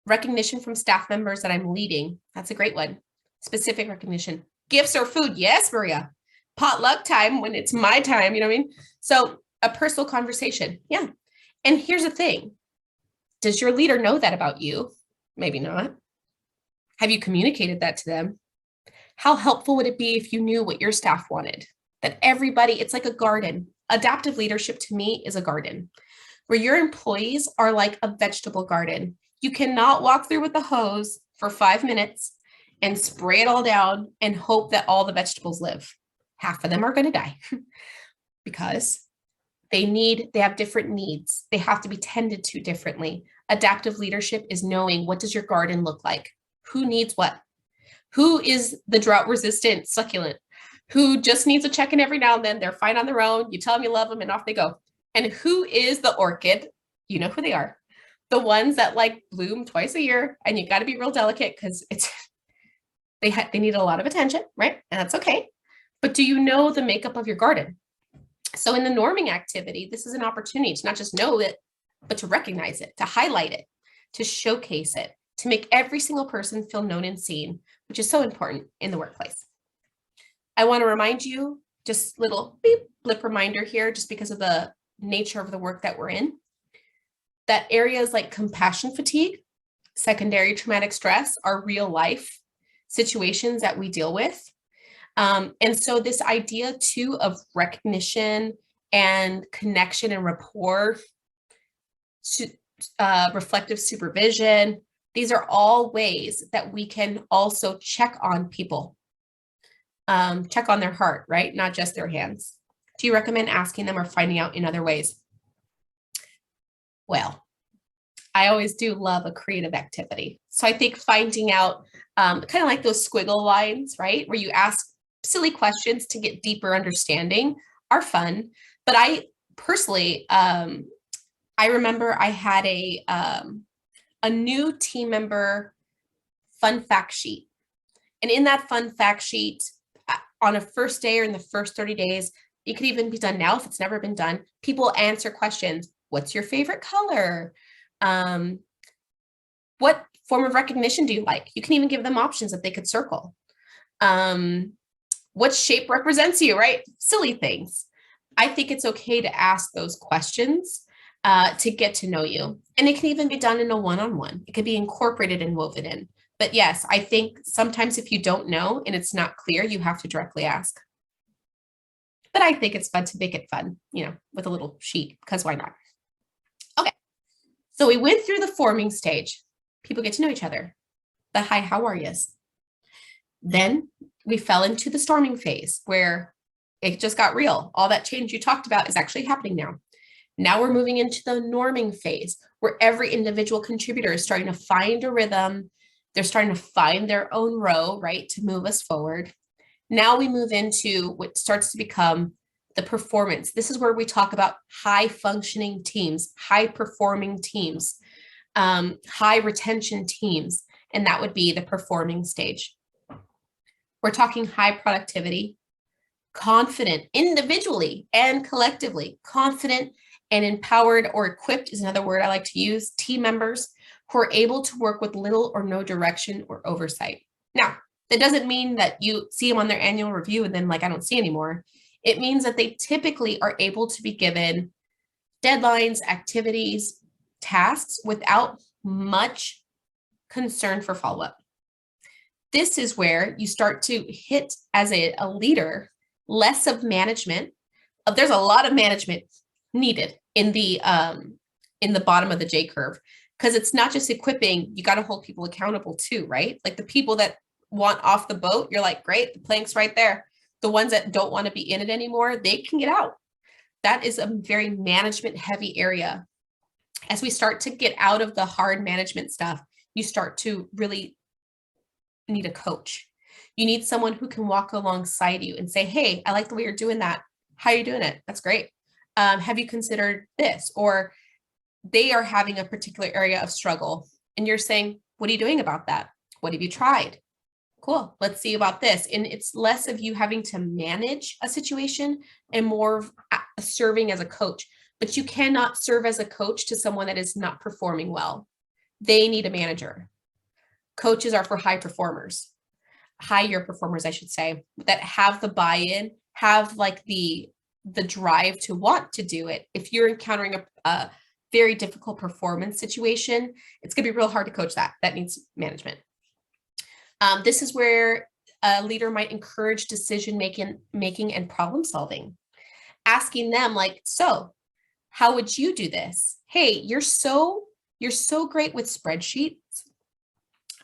Recognition from staff members that I'm leading. That's a great one. Specific recognition. Gifts or food. Yes, Maria. potluck time when it's my time, you know what I mean? So a personal conversation. Yeah. And here's the thing. Does your leader know that about you? Maybe not. Have you communicated that to them? How helpful would it be if you knew what your staff wanted? That everybody, it's like a garden. Adaptive leadership to me is a garden where your employees are like a vegetable garden. You cannot walk through with a hose for 5 minutes and spray it all down and hope that all the vegetables live. Half of them are going to die because they have different needs. They have to be tended to differently. Adaptive leadership is knowing, what does your garden look like? Who needs what? Who is the drought resistant succulent? Who just needs a check-in every now and then? They're fine on their own. You tell them you love them and off they go. And who is the orchid? You know who they are. The ones that like bloom twice a year, and you got to be real delicate because they need a lot of attention, right? And that's okay. But do you know the makeup of your garden? So in the norming activity, this is an opportunity to not just know it, but to recognize it, to highlight it, to showcase it, to make every single person feel known and seen, which is so important in the workplace. I want to remind you, just little beep, blip reminder here, just because of the nature of the work that we're in, that areas like compassion fatigue, secondary traumatic stress are real life situations that we deal with. And so this idea too of recognition and connection and rapport, reflective supervision, these are all ways that we can also check on people, check on their heart, right? Not just their hands. Do you recommend asking them or finding out in other ways? Well, I always do love a creative activity. So I think finding out kind of like those squiggle lines, right? Where you ask silly questions to get deeper understanding are fun. But I personally, I remember I had a new team member fun fact sheet. And in that fun fact sheet, on a first day or in the first 30 days, it could even be done now if it's never been done. People answer questions. What's your favorite color? What form of recognition do you like? You can even give them options that they could circle. What shape represents you, right? Silly things. I think it's okay to ask those questions to get to know you. And it can even be done in a one-on-one. It could be incorporated and woven in. But yes, I think sometimes if you don't know and it's not clear, you have to directly ask. But I think it's fun to make it fun, you know, with a little sheet, because why not? Okay, so we went through the forming stage. People get to know each other. The hi, how are yous? Then we fell into the storming phase where it just got real. All that change you talked about is actually happening now. Now we're moving into the norming phase where every individual contributor is starting to find a rhythm. They're starting to find their own row, right, to move us forward. Now we move into what starts to become the performance. This is where we talk about high functioning teams, high performing teams, high retention teams, and that would be the performing stage. We're talking high productivity, confident individually and collectively, confident and empowered or equipped is another word I like to use, team members who are able to work with little or no direction or oversight. Now, that doesn't mean that you see them on their annual review and then like, I don't see anymore. It means that they typically are able to be given deadlines, activities, tasks without much concern for follow-up. This is where you start to hit as a leader, less of management. There's a lot of management needed in the bottom of the JCurve, because it's not just equipping, you got to hold people accountable too, right? Like the people that want off the boat, you're like, great, the plank's right there. The ones that don't want to be in it anymore, they can get out. That is a very management heavy area. As we start to get out of the hard management stuff, you start to really need a coach. You need someone who can walk alongside you and say, hey, I like the way you're doing that. How are you doing it? That's great. Have you considered this? Or they are having a particular area of struggle and you're saying, what are you doing about that? What have you tried? Cool. Let's see about this. And it's less of you having to manage a situation and more of serving as a coach. But you cannot serve as a coach to someone that is not performing well. They need a manager. Coaches are for high performers, higher performers, I should say, that have the buy-in, have like the drive to want to do it. If you're encountering a very difficult performance situation, it's going to be real hard to coach that. That needs management. This is where a leader might encourage decision making and problem solving, asking them like, so how would you do this? Hey, you're so great with spreadsheets.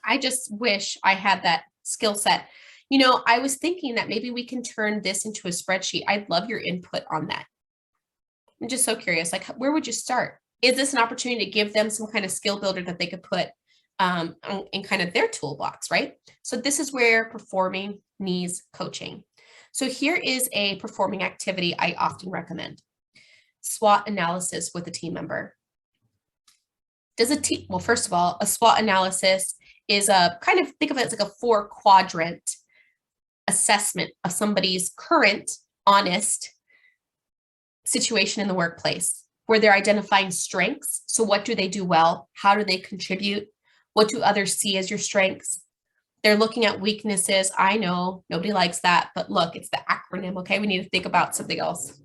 I just wish I had that skill set. You know, I was thinking that maybe we can turn this into a spreadsheet. I'd love your input on that. I'm just so curious, like, where would you start? Is this an opportunity to give them some kind of skill builder that they could put in kind of their toolbox, right? So this is where performing needs coaching. So here is a performing activity I often recommend. SWOT analysis with a team member. Well, first of all, a SWOT analysis is a kind of, think of it as like a 4-quadrant assessment of somebody's current, honest situation in the workplace, where they're identifying strengths. So what do they do well? How do they contribute? What do others see as your strengths? They're looking at weaknesses. I know nobody likes that, but look, it's the acronym. Okay, we need to think about something else.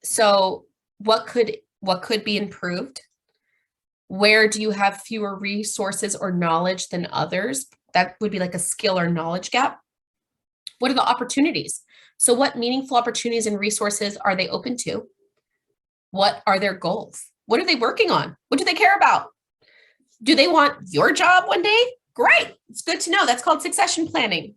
So what could be improved? Where do you have fewer resources or knowledge than others? That would be like a skill or knowledge gap. What are the opportunities? So what meaningful opportunities and resources are they open to? What are their goals? What are they working on? What do they care about? Do they want your job one day? Great. It's good to know. That's called succession planning.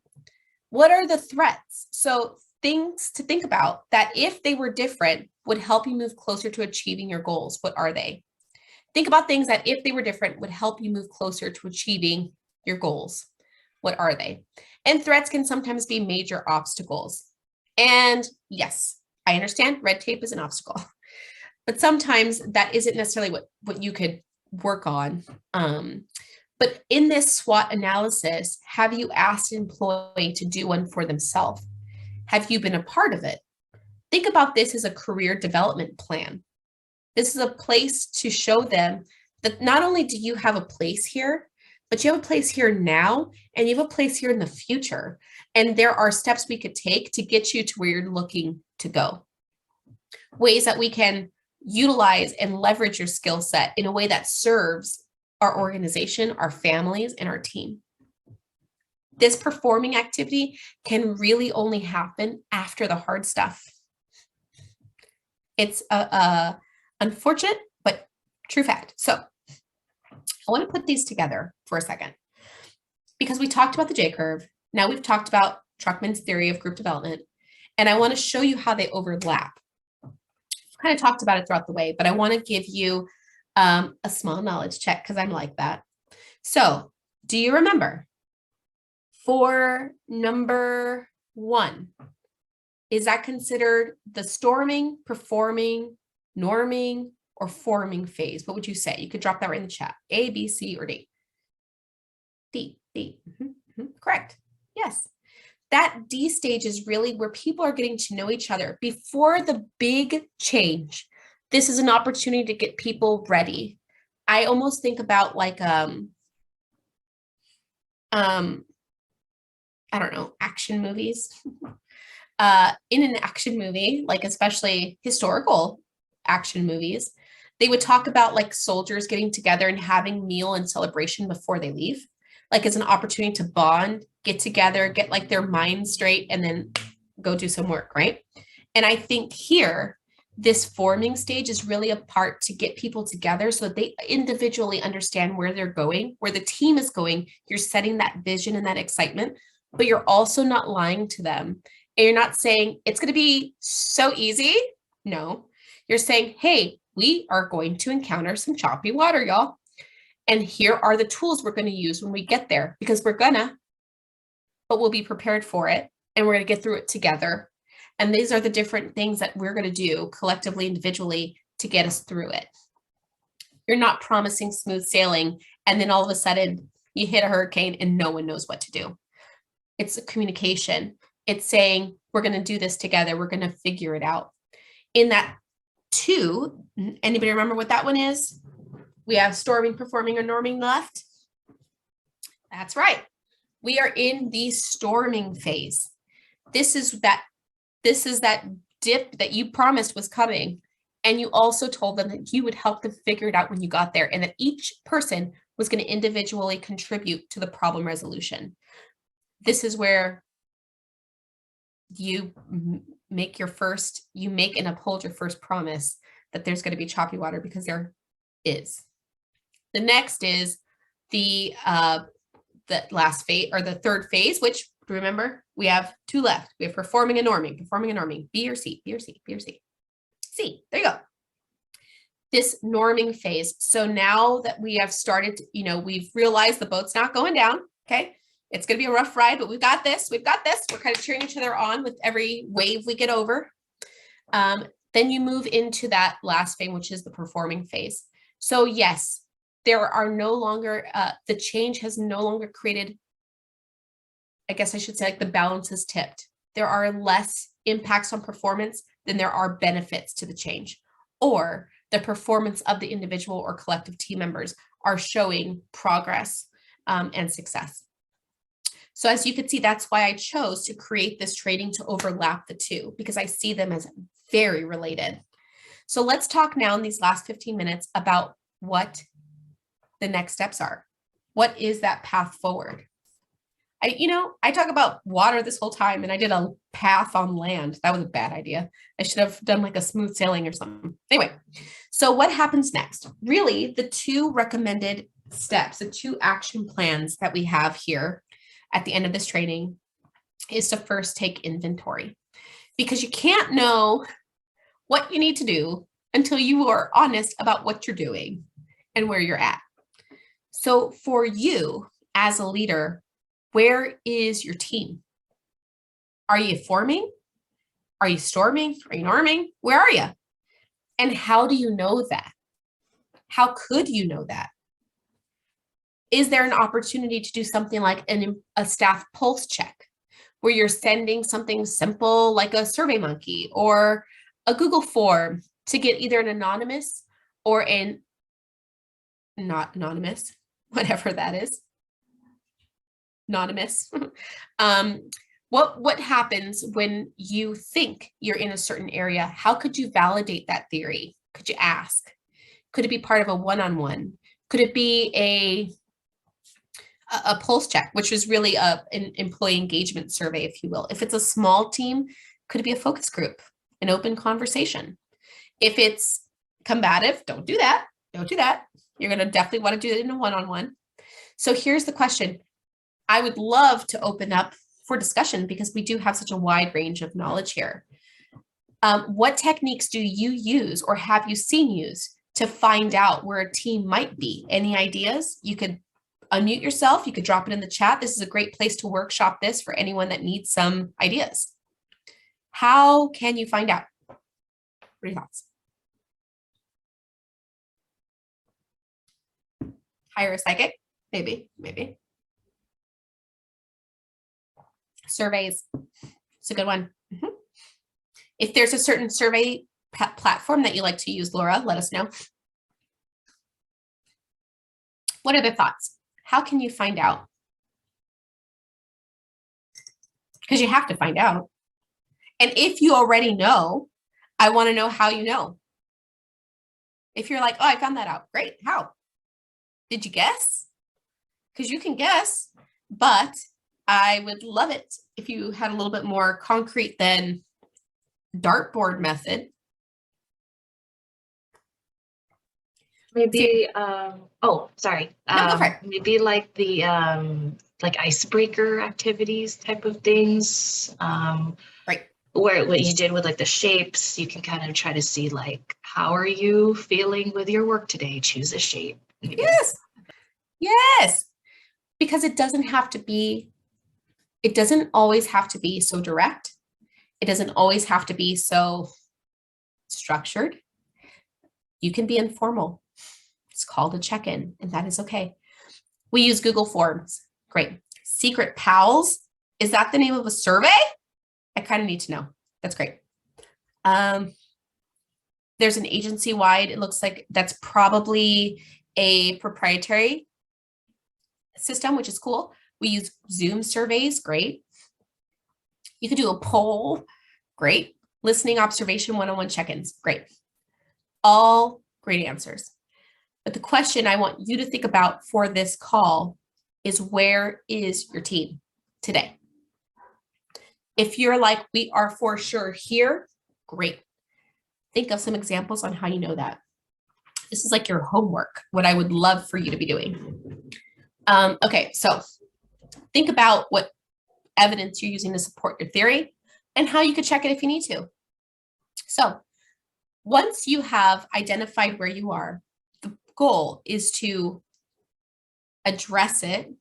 What are the threats? So things to think about that if they were different would help you move closer to achieving your goals. What are they? Think about things that if they were different would help you move closer to achieving your goals. What are they? And threats can sometimes be major obstacles. And yes, I understand red tape is an obstacle, but sometimes that isn't necessarily what you could work on. But in this SWOT analysis, have you asked an employee to do one for themselves? Have you been a part of it? Think about this as a career development plan. This is a place to show them that not only do you have a place here, but you have a place here now, and you have a place here in the future. And there are steps we could take to get you to where you're looking to go. Ways that we can utilize and leverage your skill set in a way that serves our organization, our families, and our team. This performing activity can really only happen after the hard stuff. It's unfortunate, but true fact. So I want to put these together for a second because we talked about the JCurve. Now we've talked about Truckman's theory of group development, and I want to show you how they overlap. I've kind of talked about it throughout the way, but I want to give you a small knowledge check because I'm like that. So do you remember for number 1, is that considered the storming, performing, norming, or forming phase? What would you say? You could drop that right in the chat. A, B, C, or D? D. Correct. Yes. That D stage is really where people are getting to know each other before the big change. This is an opportunity to get people ready. I almost think about like, I don't know, action movies. In an action movie, like especially historical action movies, they would talk about like soldiers getting together and having meal and celebration before they leave, like as an opportunity to bond, get together, get like their mind straight, and then go do some work, right? And I think here, this forming stage is really a part to get people together so that they individually understand where they're going, where the team is going. You're setting that vision and that excitement, but you're also not lying to them. And you're not saying it's going to be so easy. No, you're saying, hey, we are going to encounter some choppy water, y'all. And here are the tools we're going to use when we get there, because but we'll be prepared for it. And we're going to get through it together. And these are the different things that we're going to do collectively, individually to get us through it. You're not promising smooth sailing. And then all of a sudden you hit a hurricane and no one knows what to do. It's a communication. It's saying, we're going to do this together. We're going to figure it out. In that 2, anybody remember what that one is? We have storming, performing, or norming left. That's right. We are in the storming phase. this is that dip that you promised was coming. And you also told them that you would help them figure it out when you got there, and that each person was going to individually contribute to the problem resolution. This is where you make and uphold your first promise that there's going to be choppy water, because there is. The next is the last phase, or the third phase, which, remember, we have 2 left. We have performing and norming, B or C, B or C, B or C. C, there you go. This norming phase. So now that we have started, we've realized the boat's not going down. Okay. It's going to be a rough ride, but we've got this. We're kind of cheering each other on with every wave we get over. Then you move into that last phase, which is the performing phase. So yes, there are no longer, the change has no longer created, I guess I should say, like, the balance is tipped. There are less impacts on performance than there are benefits to the change, or the performance of the individual or collective team members are showing progress and success. So as you can see, that's why I chose to create this training to overlap the two, because I see them as very related. So let's talk now in these last 15 minutes about what the next steps are. What is that path forward? I talk about water this whole time, and I did a path on land. That was a bad idea. I should have done like a smooth sailing or something. Anyway, so what happens next? Really, the 2 recommended steps, the 2 action plans that we have here at the end of this training is to first take inventory, because you can't know what you need to do until you are honest about what you're doing and where you're at. So for you as a leader, where is your team? Are you forming? Are you storming? Are you norming? Where are you? And how do you know that? How could you know that? Is there an opportunity to do something like a staff pulse check, where you're sending something simple like a SurveyMonkey or a Google form to get either an anonymous or an not anonymous, whatever that is, anonymous. What happens when you think you're in a certain area? How could you validate that theory? Could you ask? Could it be part of a one-on-one? Could it be a pulse check, which is really an employee engagement survey, if you will? If it's a small team, could it be a focus group, an open conversation? If it's combative, don't do that. Don't do that. You're going to definitely want to do it in a one-on-one. So here's the question. I would love to open up for discussion, because we do have such a wide range of knowledge here. What techniques do you use, or have you seen used, to find out where a team might be? Any ideas? You could unmute yourself. You could drop it in the chat. This is a great place to workshop this for anyone that needs some ideas. How can you find out? What are your thoughts? Hire a psychic? Maybe. Surveys. It's a good one. If there's a certain survey platform that you like to use, Laura, let us know. What are the thoughts? How can you find out? Because you have to find out. And if you already know, I want to know how you know. If you're like, oh, I found that out. Great. How? Did you guess? Because you can guess, but I would love it if you had a little bit more concrete than dartboard method. Maybe, sorry. No, go for it. Maybe like the like icebreaker activities type of things. Right. Where what you did with like the shapes, you can kind of try to see like, how are you feeling with your work today? Choose a shape. Yes. Yes. Because it doesn't always have to be so direct. It doesn't always have to be so structured. You can be informal. It's called a check-in, and that is okay. We use Google Forms. Great. Secret Pals. Is that the name of a survey? I kind of need to know. That's great. There's an agency-wide, it looks like that's probably a proprietary system, which is cool. We use Zoom surveys. Great. You could do a poll. Great. Listening, observation, one-on-one check-ins. Great. All great answers. But the question I want you to think about for this call is, where is your team today? If you're like, we are for sure here, great. Think of some examples on how you know that. This is like your homework, what I would love for you to be doing. Okay, so think about what evidence you're using to support your theory and how you could check it if you need to. So once you have identified where you are, the goal is to address it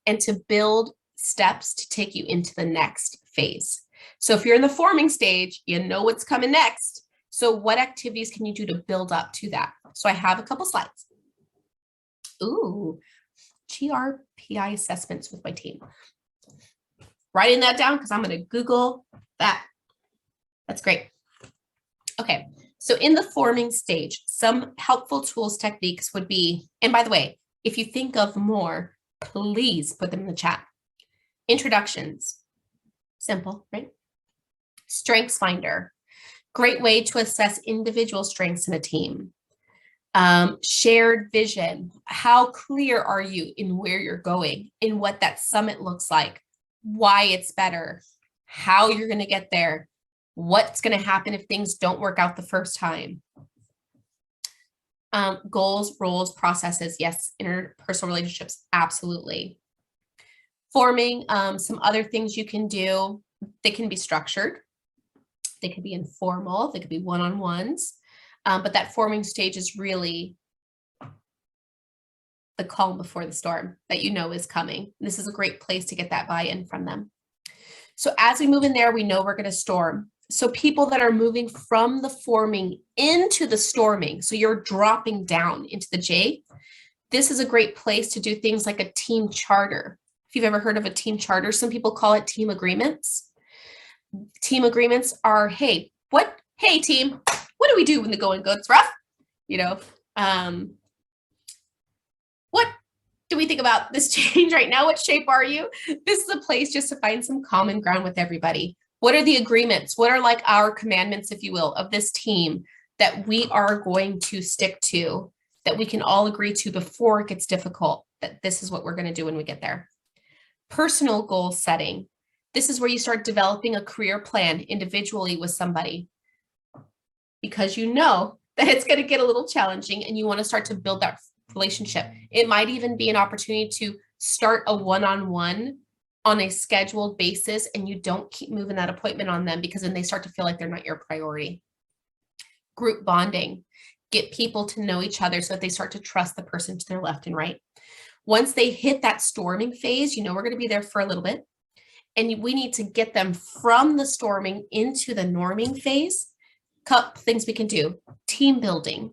and to build steps to take you into the next phase. So if you're in the forming stage, you know what's coming next. So what activities can you do to build up to that? So I have a couple slides. Ooh, GRPI assessments with my team. Writing that down because I'm going to Google that. That's great. Okay, so in the forming stage, some helpful tools, techniques would be, and by the way, if you think of more, please put them in the chat. Introductions, simple, right? Strengths finder, great way to assess individual strengths in a team. Shared vision, how clear are you in where you're going, in what that summit looks like, why it's better, how you're going to get there, what's going to happen if things don't work out the first time. Goals, roles, processes, yes, interpersonal relationships, absolutely. Forming, some other things you can do, they can be structured, they could be informal, they could be one-on-ones, but that forming stage is really the calm before the storm that you know is coming. This is a great place to get that buy-in from them. So as we move in there, we know we're going to storm. So people that are moving from the forming into the storming, so you're dropping down into the J, this is a great place to do things like a team charter. If you've ever heard of a team charter, some people call it team agreements. Team agreements are, hey team, what do we do when the going gets rough? You know, what do we think about this change right now? What shape are you? This is a place just to find some common ground with everybody. What are the agreements? What are like our commandments, if you will, of this team that we are going to stick to, that we can all agree to before it gets difficult, that this is what we're going to do when we get there. Personal goal setting. This is where you start developing a career plan individually with somebody, because you know that it's going to get a little challenging and you want to start to build that relationship. It might even be an opportunity to start a one-on-one on a scheduled basis, and you don't keep moving that appointment on them because then they start to feel like they're not your priority. Group bonding. Get people to know each other so that they start to trust the person to their left and right. Once they hit that storming phase, you know we're going to be there for a little bit, and we need to get them from the storming into the norming phase. Couple things we can do. Team building.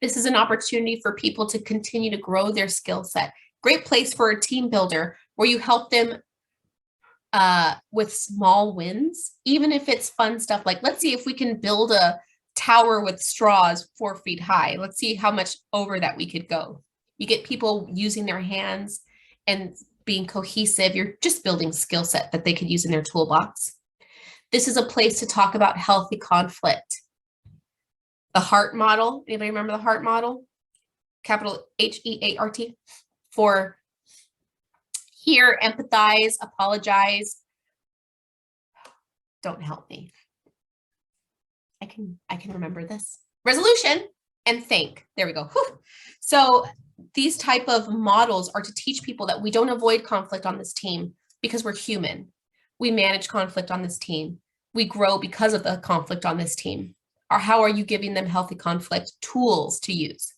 This is an opportunity for people to continue to grow their skill set. Great place for a team builder where you help them with small wins, even if it's fun stuff like, let's see if we can build a tower with straws 4 feet high. Let's see how much over that we could go. You get people using their hands and being cohesive. You're just building skill set that they could use in their toolbox. This is a place to talk about healthy conflict. The HEART model. Anybody remember the HEART model? Capital HEART for hear, empathize, apologize. Don't help me. I can remember this. Resolution and think. There we go. Whew. So these type of models are to teach people that we don't avoid conflict on this team because we're human. We manage conflict on this team. We grow because of the conflict on this team. Or how are you giving them healthy conflict tools to use?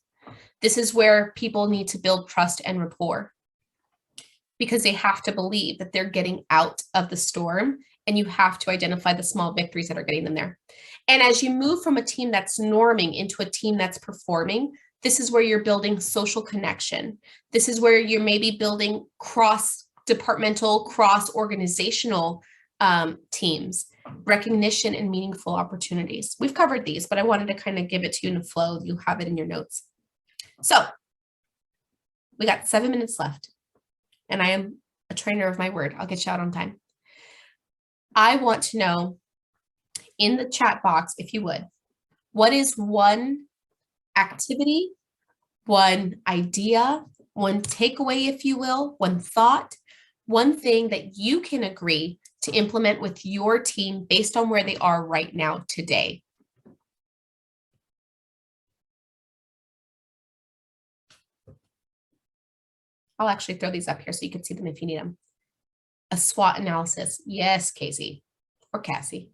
This is where people need to build trust and rapport, because they have to believe that they're getting out of the storm, and you have to identify the small victories that are getting them there. And as you move from a team that's norming into a team that's performing, this is where you're building social connection. This is where you're maybe building cross-departmental, cross-organizational teams, recognition and meaningful opportunities. We've covered these, but I wanted to kind of give it to you in a flow. You have it in your notes. So we got 7 minutes left, and I am a trainer of my word. I'll get you out on time. I want to know in the chat box, if you would, what is one activity, one idea, one takeaway, if you will, one thought, one thing that you can agree to implement with your team based on where they are right now today? I'll actually throw these up here so you can see them if you need them. A SWOT analysis. Yes, Casey or Cassie.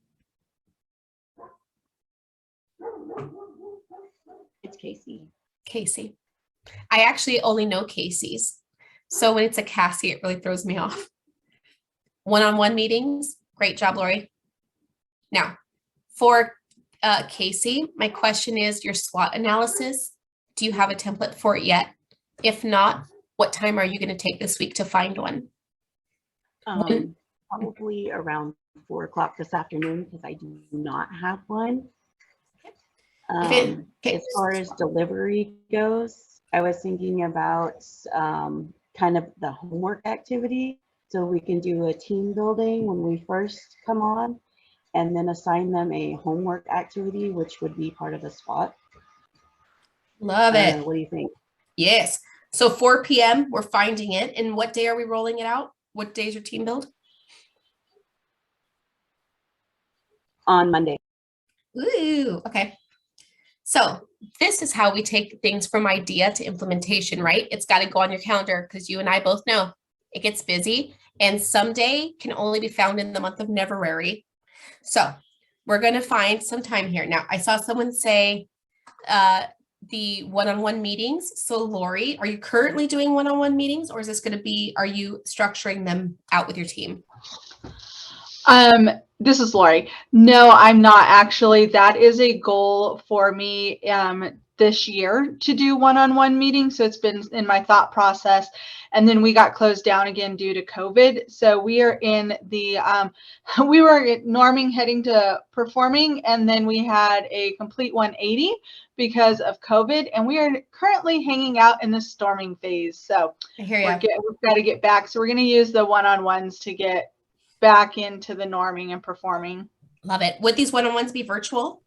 It's Casey. Casey. I actually only know Casey's. So when it's a Cassie, it really throws me off. One-on-one meetings. Great job, Lori. Now, for Casey, my question is your SWOT analysis. Do you have a template for it yet? If not, what time are you going to take this week to find one? Probably around 4 o'clock this afternoon because I do not have one. As far as delivery goes, I was thinking about kind of the homework activity. So we can do a team building when we first come on and then assign them a homework activity, which would be part of the SWOT. Love it. What do you think? Yes. So 4 p.m. we're finding it. And what day are we rolling it out? What day is your team build? On Monday. Ooh, okay. So this is how we take things from idea to implementation, right? It's got to go on your calendar because you and I both know it gets busy and someday can only be found in the month of February. So we're going to find some time here. Now, I saw someone say the one-on-one meetings. So Lori, are you currently doing one-on-one meetings or is this going to be, are you structuring them out with your team? This is Lori. No, I'm not actually. That is a goal for me this year to do one-on-one meetings. So it's been in my thought process. And then we got closed down again due to COVID. So we are in the, we were at norming heading to performing, and then we had a complete 180 because of COVID. And we are currently hanging out in the storming phase. So I hear you. we've got to get back. So we're going to use the one-on-ones to get back into the norming and performing. Love it. Would these one-on-ones be virtual?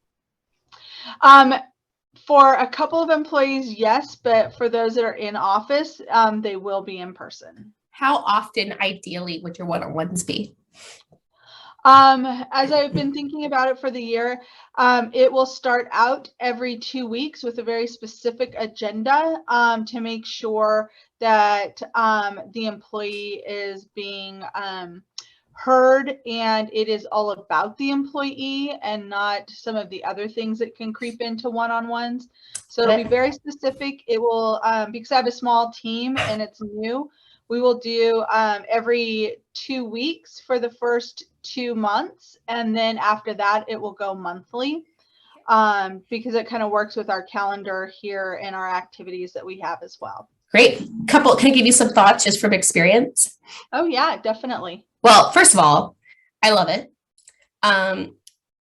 For a couple of employees, yes, but for those that are in office, they will be in person. How often, ideally, would your one-on-ones be? As I've been thinking about it for the year, it will start out every 2 weeks with a very specific agenda to make sure that the employee is being heard and it is all about the employee and not some of the other things that can creep into one-on-ones. So it'll be very specific. It will, because I have a small team and it's new, we will do every 2 weeks for the first 2 months. And then after that, it will go monthly because it kind of works with our calendar here and our activities that we have as well. Great. Can I give you some thoughts just from experience? Oh yeah, definitely. Well, first of all, I love it.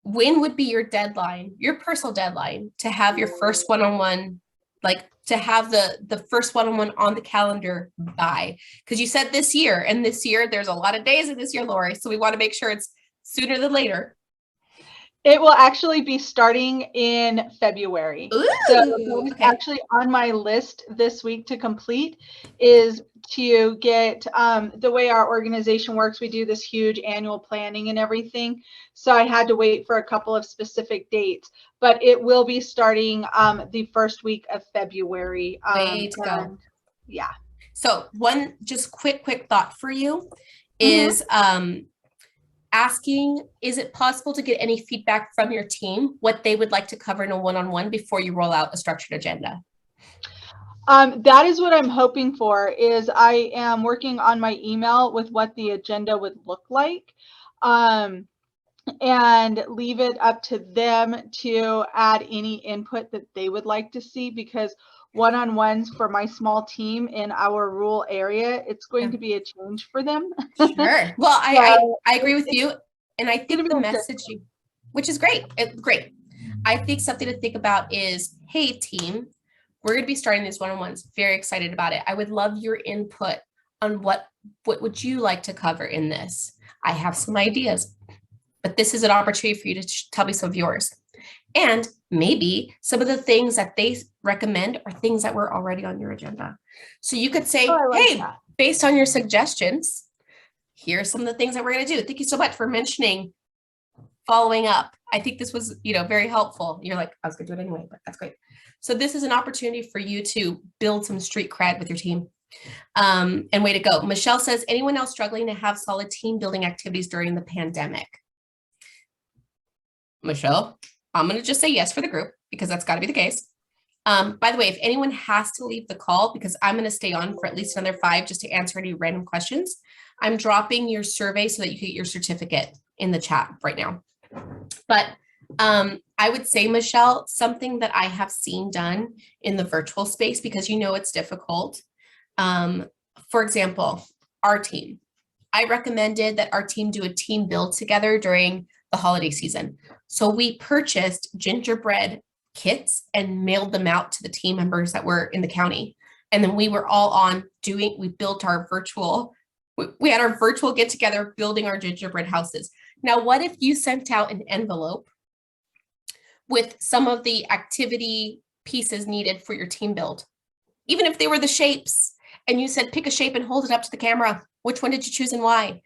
When would be your deadline, your personal deadline to have your first one-on-one, like to have the first one-on-one on the calendar by? Because you said this year, and this year there's a lot of days in this year, Lori. So we want to make sure it's sooner than later. It will actually be starting in February. Ooh, so okay. actually on my list this week to complete is to get the way our organization works. We do this huge annual planning and everything. So I had to wait for a couple of specific dates, but it will be starting the first week of February. Way to go. Yeah. So one just quick thought for you is asking, is it possible to get any feedback from your team, what they would like to cover in a one-on-one before you roll out a structured agenda? That is what I'm hoping for. Is I am working on my email with what the agenda would look like, and leave it up to them to add any input that they would like to see, because one-on-ones for my small team in our rural area, it's going to be a change for them. Sure. Well, I agree with you. And I think the messaging, which is great. Great. I think something to think about is, hey, team, we're going to be starting these one-on-ones. Very excited about it. I would love your input on what would you like to cover in this? I have some ideas. but this is an opportunity for you to tell me some of yours. And maybe some of the things that they recommend are things that were already on your agenda. So you could say, hey, based on your suggestions, here's some of the things that we're going to do. Thank you so much for mentioning following up. I think this was, very helpful. You're like, I was going to do it anyway, but that's great. So this is an opportunity for you to build some street cred with your team. And way to go. Michelle says, anyone else struggling to have solid team building activities during the pandemic? Michelle, I'm going to just say yes for the group because that's got to be the case. By the way, if anyone has to leave the call, because I'm going to stay on for at least another 5 just to answer any random questions, I'm dropping your survey so that you can get your certificate in the chat right now. But I would say, Michelle, something that I have seen done in the virtual space, because it's difficult. For example, our team. I recommended that our team do a team build together during the holiday season. So we purchased gingerbread kits and mailed them out to the team members that were in the county. And then we were all we built our virtual, we had our virtual get together building our gingerbread houses. Now, what if you sent out an envelope with some of the activity pieces needed for your team build? Even if they were the shapes, and you said, pick a shape and hold it up to the camera. Which one did you choose and why?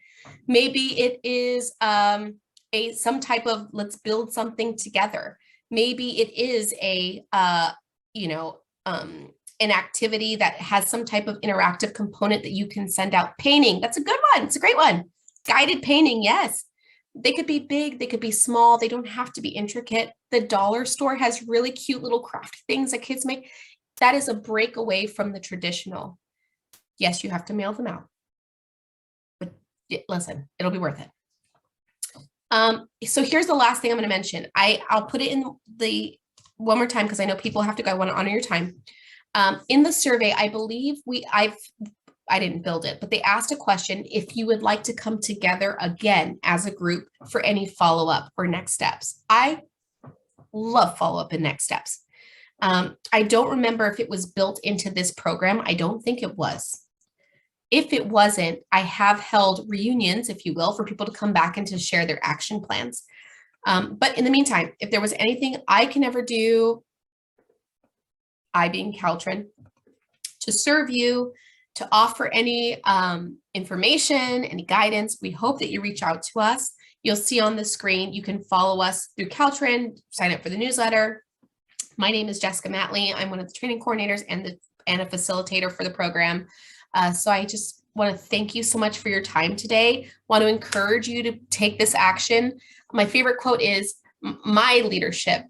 Maybe it is some type of, let's build something together. Maybe it is an activity that has some type of interactive component that you can send out. Painting, that's a good one. It's a great one. Guided painting, yes. They could be big, they could be small. They don't have to be intricate. The dollar store has really cute little craft things that kids make. That is a break away from the traditional. Yes, you have to mail them out. But listen, it'll be worth it. So here's the last thing I'm going to mention. I'll put it in the one more time because I know people have to go. I want to honor your time. In the survey, I believe I didn't build it, but they asked a question if you would like to come together again as a group for any follow-up or next steps. I love follow-up and next steps. I don't remember if it was built into this program. I don't think it was. If it wasn't, I have held reunions, if you will, for people to come back and to share their action plans. But in the meantime, if there was anything I can ever do, I being CalTrin, to serve you, to offer any information, any guidance, we hope that you reach out to us. You'll see on the screen, you can follow us through CalTrin, sign up for the newsletter. My name is Jessica Matley. I'm one of the training coordinators and a facilitator for the program. So I just want to thank you so much for your time today. Want to encourage you to take this action. My favorite quote is, my leadership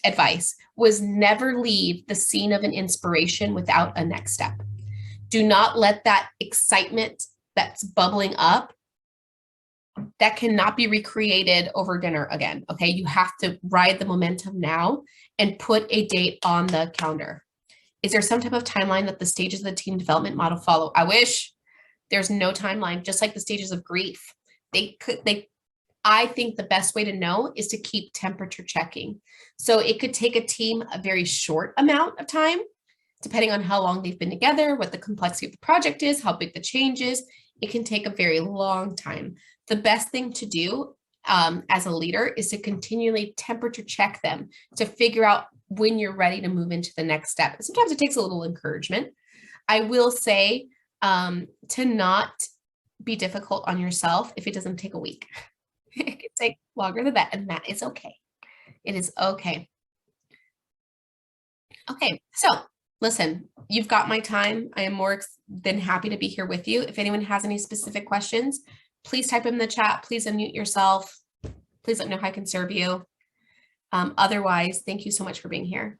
advice was never leave the scene of an inspiration without a next step. Do not let that excitement that's bubbling up, that cannot be recreated over dinner again. Okay, you have to ride the momentum now and put a date on the calendar. Is there some type of timeline that the stages of the team development model follow? I wish. There's no timeline, just like the stages of grief. I think the best way to know is to keep temperature checking. So it could take a team a very short amount of time, depending on how long they've been together, what the complexity of the project is, how big the change is. It can take a very long time. The best thing to do as a leader is to continually temperature check them to figure out when you're ready to move into the next step. Sometimes it takes a little encouragement. I will say to not be difficult on yourself if it doesn't take a week. It can take longer than that, and that is okay. It is okay. Okay, so listen, you've got my time. I am more than happy to be here with you. If anyone has any specific questions, please type them in the chat. Please unmute yourself. Please let me know how I can serve you. Otherwise, thank you so much for being here.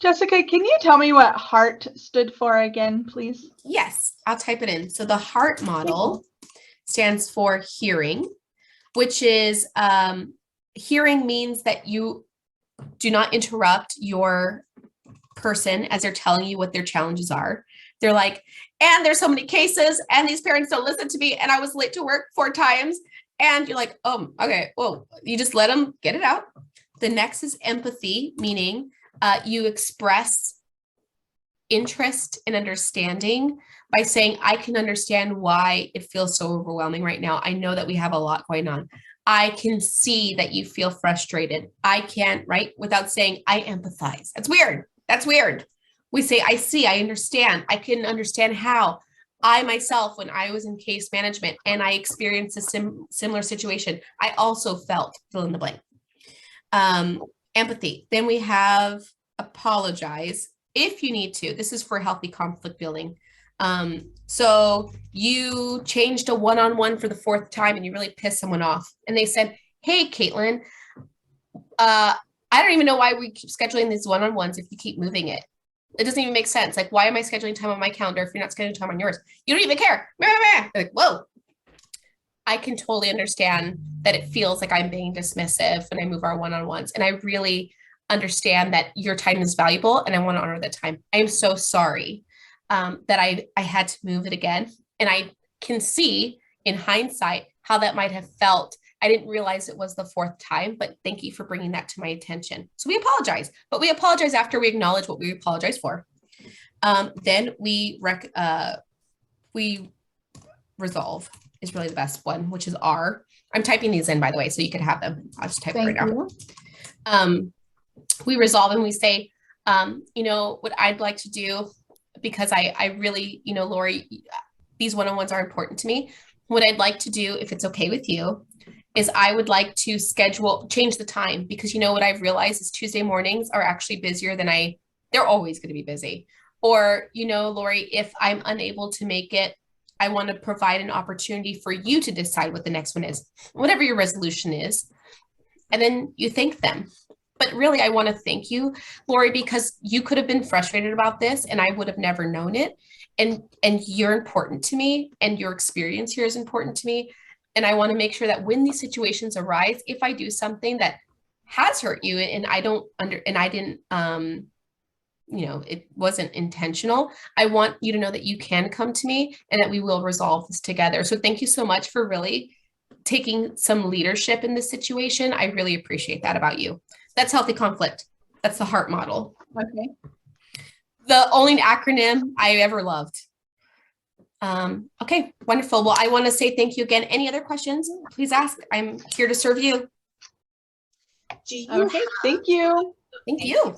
Jessica, can you tell me what HEART stood for again, please? Yes, I'll type it in. So the HEART model stands for hearing, which is hearing means that you do not interrupt your person as they're telling you what their challenges are. They're like, and there's so many cases, and these parents don't listen to me, and I was late to work 4 times. And you're like, oh, okay, well, you just let them get it out. The next is empathy, meaning you express interest and understanding by saying, I can understand why it feels so overwhelming right now. I know that we have a lot going on. I can see that you feel frustrated. I can't, right? Without saying, I empathize. That's weird. That's weird. We say, I see, I understand. I can understand how. I myself, when I was in case management and I experienced a similar situation, I also felt fill in the blank. Empathy. Then we have apologize if you need to. This is for healthy conflict building. So you changed a one-on-one for the 4th time and you really pissed someone off. And they said, hey, Caitlin, I don't even know why we keep scheduling these one-on-ones if you keep moving it. It doesn't even make sense. Like, why am I scheduling time on my calendar if you're not scheduling time on yours? You don't even care. Like, whoa. I can totally understand that it feels like I'm being dismissive when I move our one-on-ones. And I really understand that your time is valuable and I want to honor that time. I am so sorry that I had to move it again. And I can see in hindsight how that might have felt. I didn't realize it was the 4th time, but thank you for bringing that to my attention. So we apologize, but we apologize after we acknowledge what we apologize for. Then we resolve is really the best one, which is R. I'm typing these in, by the way, so you can have them. I'll just type it right now. We resolve and we say, what I'd like to do, because I really, Lori, these one-on-ones are important to me. What I'd like to do, if it's okay with you, is I would like to change the time, because what I've realized is Tuesday mornings are actually busier than they're always going to be busy. Or, Lori, if I'm unable to make it, I want to provide an opportunity for you to decide what the next one is, whatever your resolution is. And then you thank them. But really, I want to thank you, Lori, because you could have been frustrated about this and I would have never known it. And you're important to me and your experience here is important to me. And I want to make sure that when these situations arise, if I do something that has hurt you and it wasn't intentional, I want you to know that you can come to me and that we will resolve this together. So thank you so much for really taking some leadership in this situation. I really appreciate that about you. That's healthy conflict. That's the HEART model. Okay. The only acronym I ever loved. Okay, wonderful. Well, I want to say thank you again. Any other questions? Please ask. I'm here to serve you. Okay, thank you. Thank you.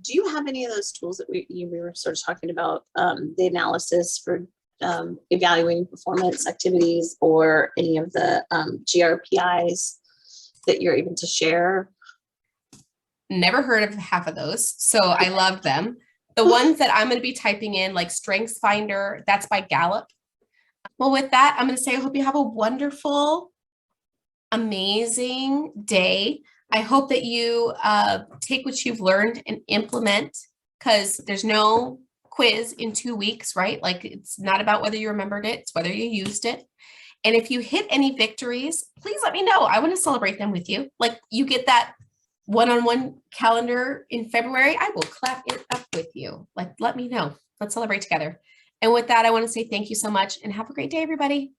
Do you have any of those tools that we were sort of talking about, the analysis for evaluating performance activities, or any of the GRPIs that you're able to share? Never heard of half of those, so I love them. The ones that I'm going to be typing in, like Strengths Finder, that's by Gallup. Well, with that, I'm going to say I hope you have a wonderful, amazing day. I hope that you take what you've learned and implement, because there's no quiz in 2 weeks, right? Like, it's not about whether you remembered it, it's whether you used it. And if you hit any victories, please let me know. I want to celebrate them with you. Like, you get that one-on-one calendar in February, I will clap it up with you. Like, let me know. Let's celebrate together. And with that, I want to say thank you so much and have a great day, everybody.